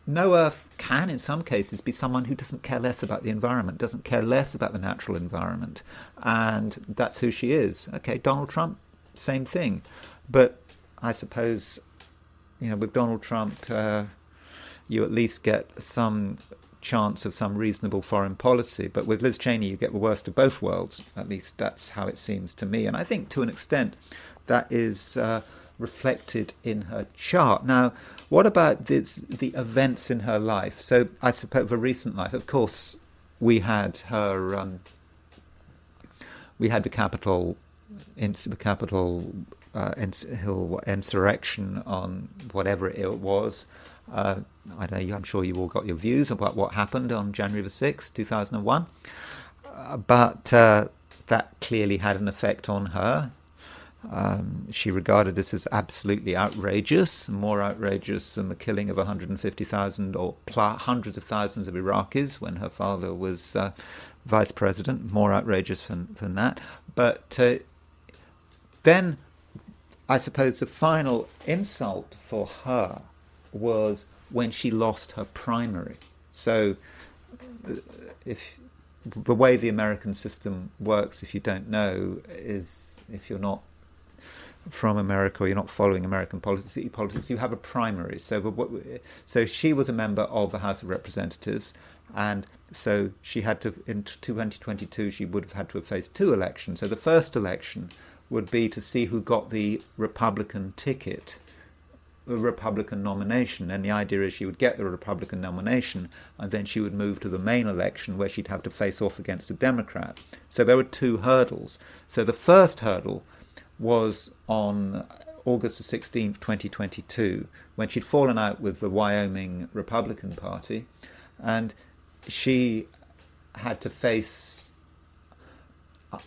no Earth can, in some cases, be someone who doesn't care less about the environment, doesn't care less about the natural environment, and that's who she is. Okay, Donald Trump, same thing, but I suppose, with Donald Trump, you at least get some chance of some reasonable foreign policy, but with Liz Cheney, you get the worst of both worlds. At least that's how it seems to me, and I think to an extent that is reflected in her chart. Now, what about the events in her life? So I suppose the recent life, of course, we had her, we had the Capitol Hill insurrection on whatever it was. I know I'm sure you all got your views about what happened on January the 6th, 2001. But that clearly had an effect on her. She regarded this as absolutely outrageous, more outrageous than the killing of 150,000 or hundreds of thousands of Iraqis when her father was vice president, more outrageous than that. But then I suppose the final insult for her was when she lost her primary. So if the way the American system works, if you don't know, is if you're not from America or you're not following American politics, you have a primary. So she was a member of the House of Representatives, And so she had to, in 2022, she would have had to have faced two elections. So the first election would be to see who got the Republican ticket, the Republican nomination. And the idea is she would get the Republican nomination, and then she would move to the main election where she'd have to face off against a Democrat. So there were two hurdles. So the first hurdle was on August the 16th, 2022, when she'd fallen out with the Wyoming Republican Party, and she had to face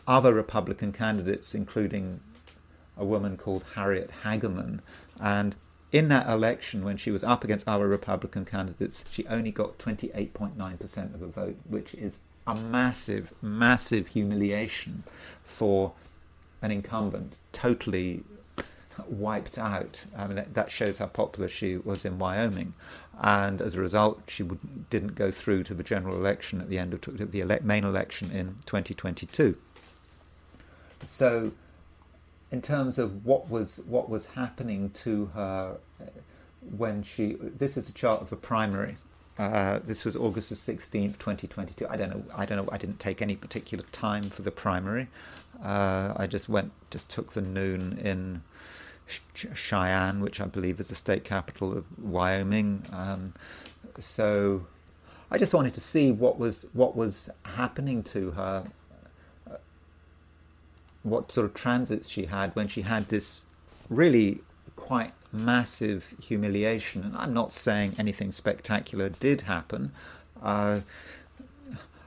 other Republican candidates, including a woman called Harriet Hageman. And in that election, when she was up against other Republican candidates, she only got 28.9% of the vote, which is a massive, massive humiliation for an incumbent, totally wiped out. I mean, that shows how popular she was in Wyoming. And as a result, she didn't go through to the general election at the end of the main election in 2022. So, in terms of what was happening to her when this is a chart of a primary. This was August the 16th, 2022. I don't know. I didn't take any particular time for the primary. I just took the noon in Cheyenne, which I believe is the state capital of Wyoming. So I just wanted to see what was happening to her, what sort of transits she had when she had this really quite massive humiliation. And I'm not saying anything spectacular did happen.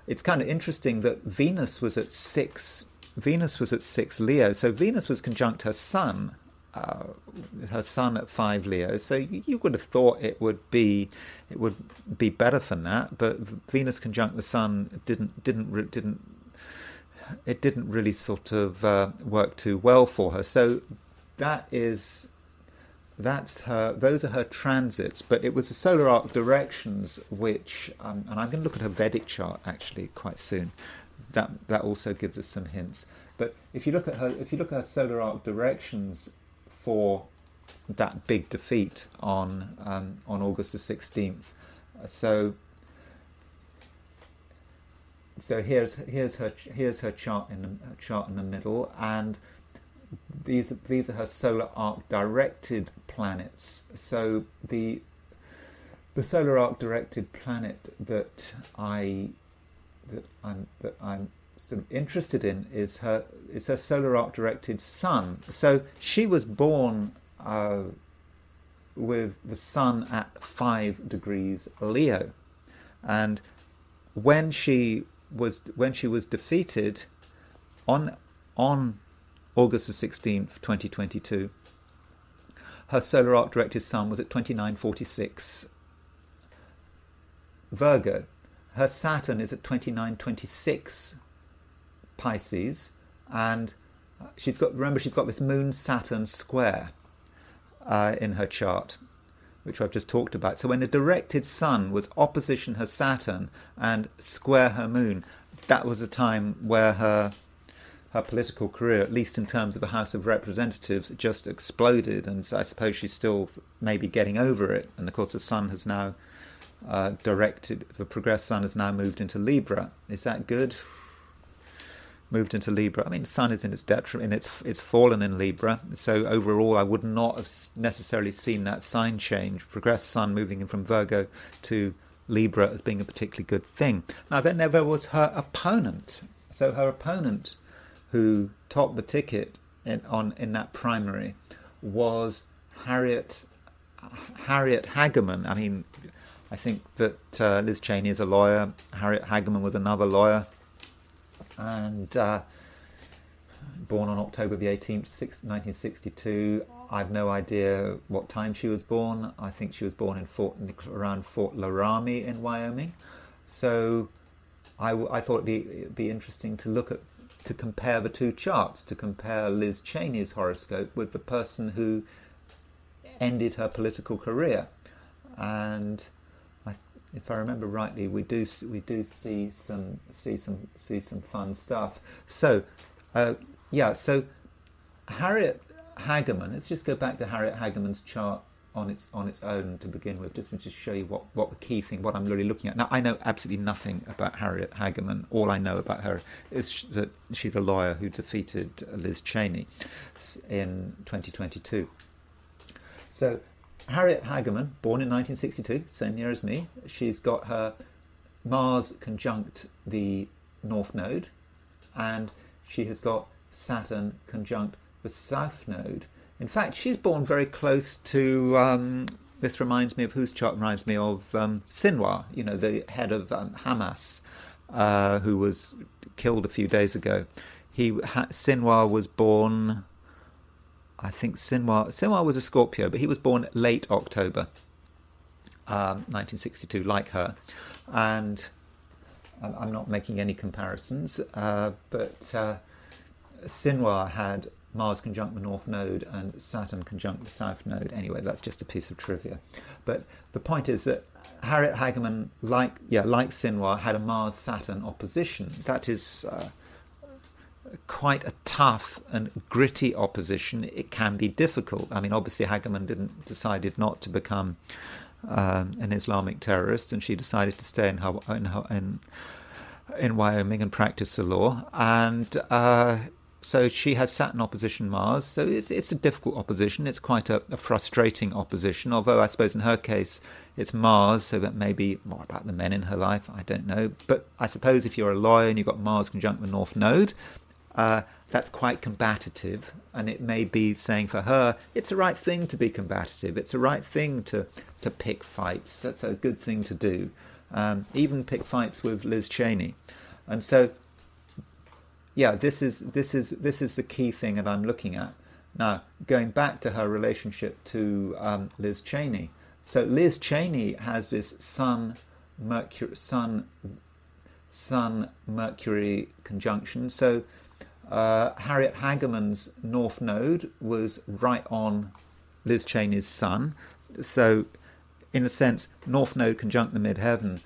It's kind of interesting that Venus was at 6 Leo, so Venus was conjunct her Sun at 5 Leo. So you would have thought it would be better than that, but Venus conjunct the Sun didn't really sort of work too well for her. So those are her transits. But it was the solar arc directions which, and I'm going to look at her Vedic chart actually quite soon. That also gives us some hints. But if you look at her solar arc directions for that big defeat on August the 16th, so here's her chart in the middle, and these are her solar arc directed planets. So the solar arc directed planet that I'm sort of interested in is her solar arc directed Sun. So she was born with the Sun at 5 degrees Leo, and when she was defeated on August the 16th, 2022, her solar arc directed Sun was at 2946 Virgo. Her Saturn is at 2926 Pisces, and she's got this Moon Saturn square in her chart, which I've just talked about. So when the directed Sun was opposition her Saturn and square her Moon, that was a time where her political career, at least in terms of the House of Representatives, just exploded. And so I suppose she's still maybe getting over it. And of course the Sun has now the progressed Sun has now moved into Libra. Is that good? Moved into Libra. I mean, the Sun is in its detriment, it's fallen in Libra. So overall, I would not have necessarily seen that sign change. Progressed Sun moving in from Virgo to Libra as being a particularly good thing. Now, then there was her opponent. So her opponent, who topped the ticket in that primary, was Harriet Hageman. I mean, I think that Liz Cheney is a lawyer. Harriet Hageman was another lawyer. And born on October the 18th, 1962. I've no idea what time she was born. I think she was born around Fort Laramie in Wyoming. So I thought it'd be interesting to compare the two charts, to compare Liz Cheney's horoscope with the person who ended her political career. And if I remember rightly, we do see some fun stuff. So, so Harriet Hageman. Let's just go back to Harriet Hageman's chart on its own to begin with, just to show you what the key thing, what I'm really looking at. Now, I know absolutely nothing about Harriet Hageman. All I know about her is that she's a lawyer who defeated Liz Cheney in 2022. So Harriet Hageman, born in 1962, same year as me, she's got her Mars conjunct the North Node, and she has got Saturn conjunct the South Node. In fact, she's born very close to, this reminds me of, whose chart reminds me of Sinwar, the head of Hamas, who was killed a few days ago. Sinwar was born, I think Sinwar was a Scorpio, but he was born late October, 1962, like her. And I'm not making any comparisons, but Sinwar had Mars conjunct the North Node and Saturn conjunct the South Node. Anyway, that's just a piece of trivia. But the point is that Harriet Hageman, like Sinwar, had a Mars-Saturn opposition. That is quite a tough and gritty opposition. It can be difficult. I mean, obviously Hageman decided not to become an Islamic terrorist, and she decided to stay in Wyoming and practice the law. And so she has Saturn opposition Mars. So it's a difficult opposition. It's quite a frustrating opposition. Although I suppose in her case it's Mars, so that may be more about the men in her life. I don't know. But I suppose if you're a lawyer and you've got Mars conjunct the North Node, that's quite combative, and it may be saying for her it's the right thing to be combative. It's the right thing to pick fights. That's a good thing to do, even pick fights with Liz Cheney. And so, yeah, this is the key thing that I'm looking at now. Going back to her relationship to Liz Cheney. So Liz Cheney has this Sun Mercury conjunction. So Harriet Hageman's North Node was right on Liz Cheney's Sun. So, in a sense, North Node conjunct the midheaven.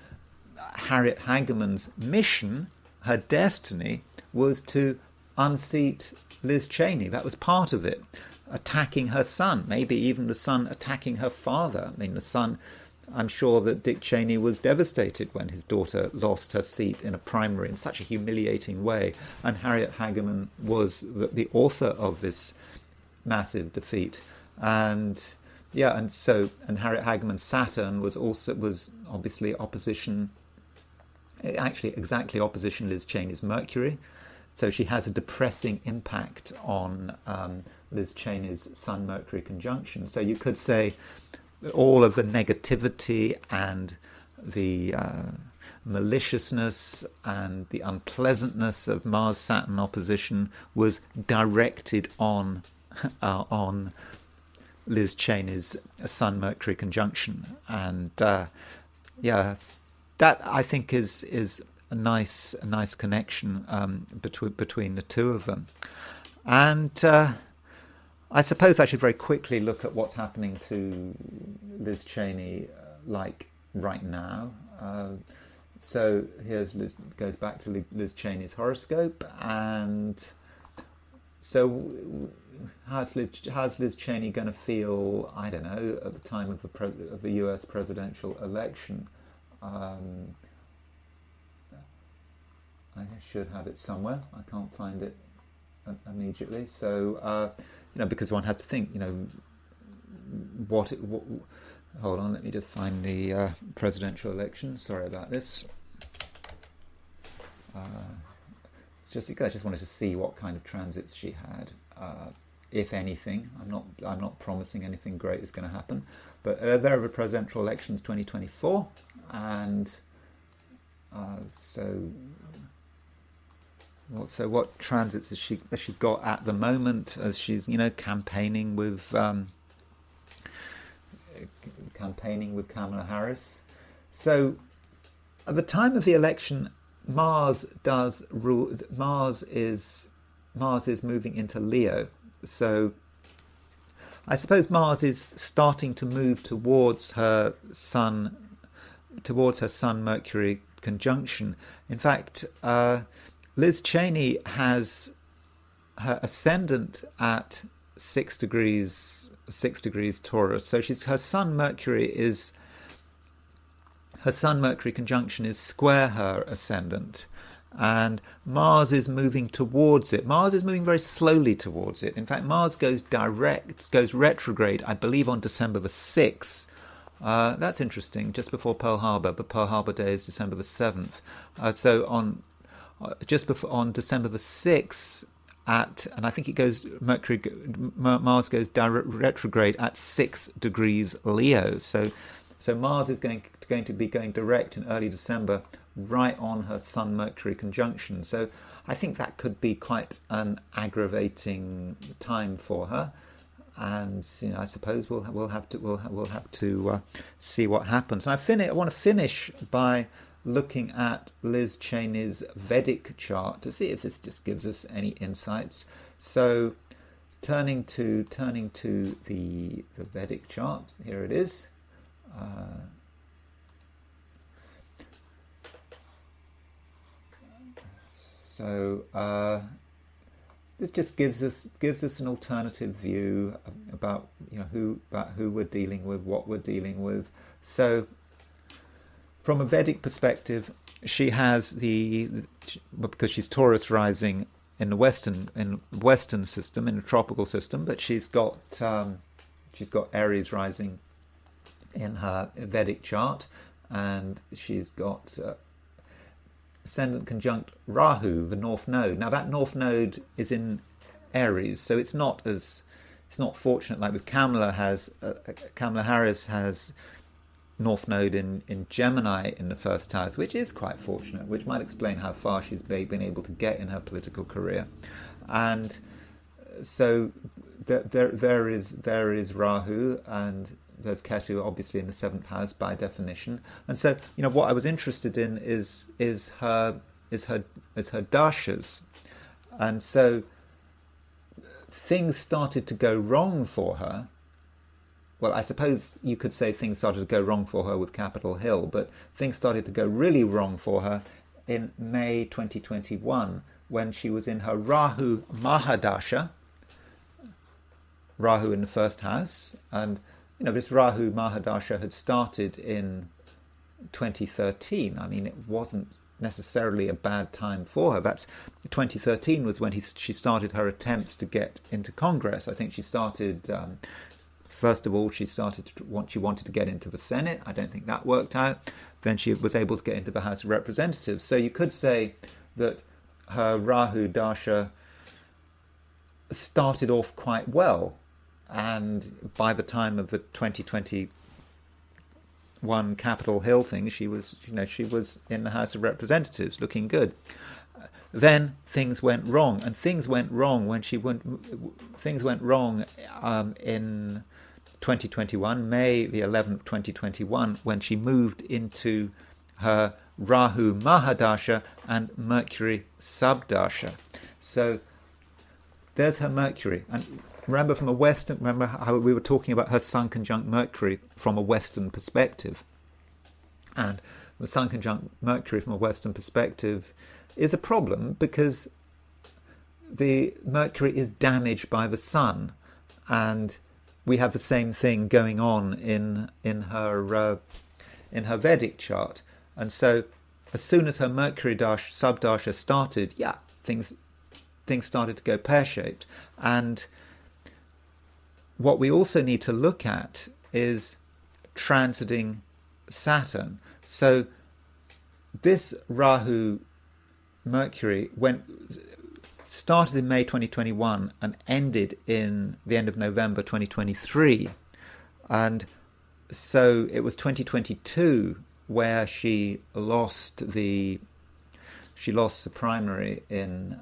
Harriet Hageman's mission, her destiny, was to unseat Liz Cheney. That was part of it. Attacking her son, maybe even the son attacking her father. I mean, the son, I'm sure that Dick Cheney was devastated when his daughter lost her seat in a primary in such a humiliating way. And Harriet Hageman was the author of this massive defeat. And yeah, and Harriet Hageman's Saturn was obviously opposition, actually exactly opposition Liz Cheney's Mercury. So she has a depressing impact on Liz Cheney's Sun-Mercury conjunction. So you could say all of the negativity and the maliciousness and the unpleasantness of Mars-Saturn opposition was directed on Liz Cheney's Sun-Mercury conjunction. And yeah, that I think is a nice connection between the two of them. And I suppose I should very quickly look at what's happening to Liz Cheney, like right now. So goes back to Liz Cheney's horoscope, and so how's Liz Cheney going to feel? I don't know, at the time of the U.S. presidential election. I should have it somewhere. I can't find it immediately. So, because one has to think, what hold on, let me just find the presidential election. Sorry about this. I just wanted to see what kind of transits she had, if anything. I'm not promising anything great is going to happen, but there are presidential elections 2024, and so what transits has she got at the moment as she's campaigning with Kamala Harris? So at the time of the election, Mars does rule. Mars is moving into Leo. So I suppose Mars is starting to move towards her Sun Mercury conjunction. In fact, Liz Cheney has her ascendant at 6 degrees 6 degrees Taurus. So her Sun Mercury conjunction is square her ascendant, and Mars is moving towards it. Mars is moving very slowly towards it. In fact, Mars goes retrograde, I believe, on December the 6th. That's interesting, just before Pearl Harbor, but Pearl Harbor Day is December the 7th. So on December the 6th, and I think it goes, Mars goes retrograde at 6 degrees Leo. So Mars is going to be going direct in early December, right on her Sun Mercury conjunction. So I think that could be quite an aggravating time for her. And I suppose we'll have to see what happens. And I want to finish by looking at Liz Cheney's Vedic chart to see if this just gives us any insights. So turning to the Vedic chart, here it is. It just gives us an alternative view about who we're dealing with, what we're dealing with. So from a Vedic perspective, she has because she's Taurus rising in the Western system, in the tropical system, but she's got Aries rising in her Vedic chart, and she's got ascendant conjunct Rahu, the North Node. Now that North Node is in Aries, so it's not fortunate like with Kamala Harris has North Node in Gemini in the first house, which is quite fortunate, which might explain how far she's been able to get in her political career. And so there is Rahu, and there's Ketu obviously in the 7th house by definition. And so what I was interested in is her dashas. And so things started to go wrong for her. Well, I suppose you could say things started to go wrong for her with Capitol Hill, but things started to go really wrong for her in May 2021 when she was in her Rahu Mahadasha, Rahu in the 1st house. And this Rahu Mahadasha had started in 2013. I mean, it wasn't necessarily a bad time for her. That's 2013 was when she started her attempts to get into Congress. I think she started, first of all, she wanted to get into the Senate. I don't think that worked out. Then she was able to get into the House of Representatives. So you could say that her Rahu Dasha started off quite well. And by the time of the 2021 Capitol Hill thing, she was in the House of Representatives, looking good. Then things went wrong, and things went wrong in 2021, May the 11th, 2021, when she moved into her Rahu Mahadasha and Mercury Subdasha. So there's her Mercury. And remember how we were talking about her Sun conjunct Mercury from a Western perspective. And the Sun conjunct Mercury from a Western perspective is a problem because the Mercury is damaged by the Sun, and we have the same thing going on in her Vedic chart. And so as soon as her Mercury Subdasha started, things started to go pear-shaped. And what we also need to look at is transiting Saturn. So this Rahu Mercury started in May 2021 and ended in the end of November 2023. And so it was 2022 where she lost the primary in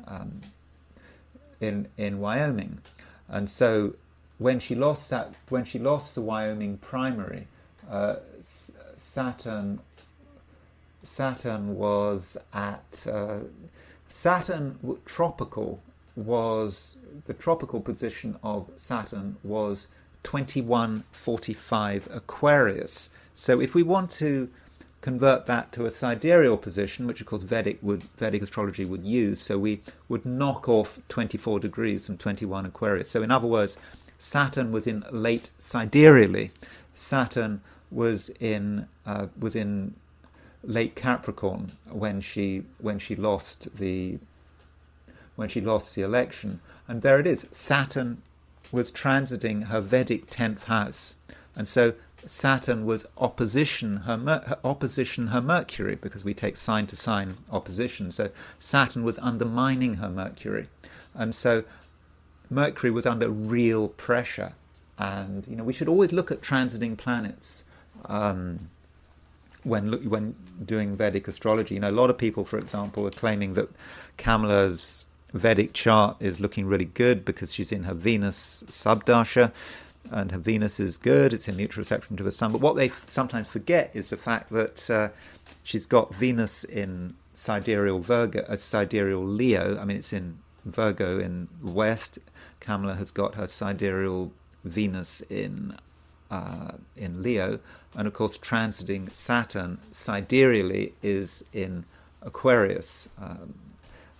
Wyoming. And so when she lost the Wyoming primary, Saturn was at the tropical position of Saturn was 2145 Aquarius. So if we want to convert that to a sidereal position, which of course Vedic astrology would use, so we would knock off 24 degrees from 21 Aquarius. So in other words, Saturn was in late sidereally. Saturn was in late Capricorn when she lost the election. And there it is. Saturn was transiting her Vedic 10th house, and so Saturn was opposition her Mercury, because we take sign to sign opposition. So Saturn was undermining her Mercury, and so Mercury was under real pressure. And we should always look at transiting planets when doing Vedic astrology. A lot of people, for example, are claiming that Kamala's Vedic chart is looking really good because she's in her Venus subdasha, and her Venus is good, it's in mutual reception to her Sun. But what they sometimes forget is the fact that she's got Venus in sidereal Virgo, sidereal Leo. I mean, it's in Virgo in West. Kamala has got her sidereal Venus in Leo, and of course transiting Saturn sidereally is in Aquarius.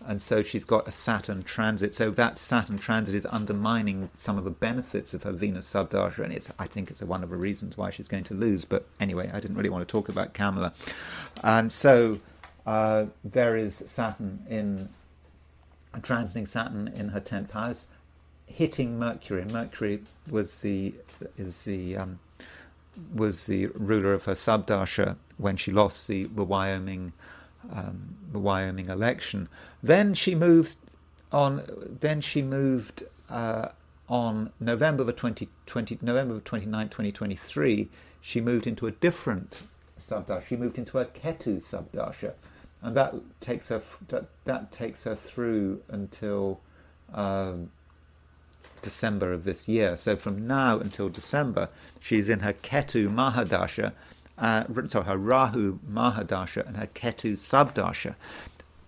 And so she's got a Saturn transit. So that Saturn transit is undermining some of the benefits of her Venus subdasha, and I think it's one of the reasons why she's going to lose. But anyway, I didn't really want to talk about Kamala. And so there is Saturn transiting Saturn in her 10th house, hitting Mercury, and Mercury was the ruler of her subdasha when she lost the Wyoming election. Then she moved on. On November 29, 2023. She moved into a different subdasha. She moved into a Ketu subdasha, and that takes her through until December of this year. So from now until December, she's in her Ketu Mahadasha. Her Rahu Mahadasha and her Ketu Subdasha.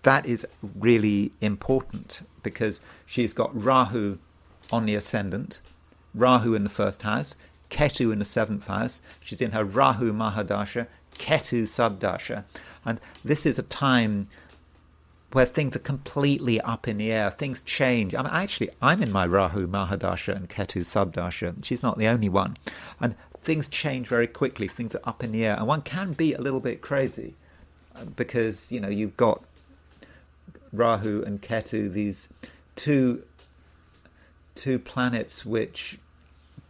That is really important because she's got Rahu on the ascendant, Rahu in the first house, Ketu in the 7th house. She's in her Rahu Mahadasha, Ketu Subdasha. And this is a time where things are completely up in the air. Things change. I'm in my Rahu Mahadasha and Ketu Subdasha. She's not the only one. And things change very quickly. Things are up in the air. And one can be a little bit crazy because, you've got Rahu and Ketu, these two planets which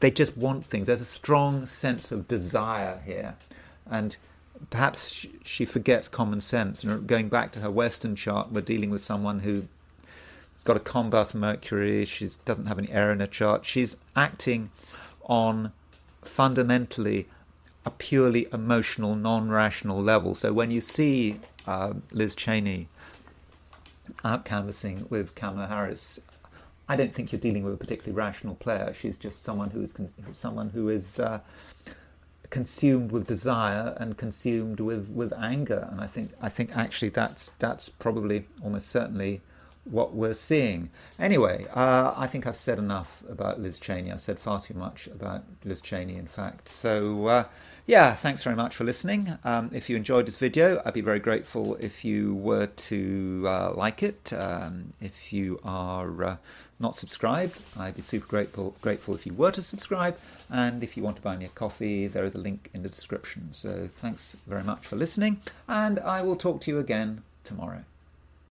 they just want things. There's a strong sense of desire here. And perhaps she forgets common sense. And going back to her Western chart, we're dealing with someone who's got a combust Mercury. She doesn't have any air in her chart. She's acting on fundamentally a purely emotional, non-rational level. So when you see Liz Cheney out canvassing with Kamala Harris, I don't think you're dealing with a particularly rational player. She's just someone who is consumed with desire and consumed with anger. And I think actually that's probably almost certainly what we're seeing. Anyway, I think I've said enough about Liz Cheney. I've said far too much about Liz Cheney, in fact. So, yeah, thanks very much for listening. If you enjoyed this video, I'd be very grateful if you were to like it. If you are not subscribed, I'd be super grateful if you were to subscribe. And if you want to buy me a coffee, there is a link in the description. So thanks very much for listening, and I will talk to you again tomorrow.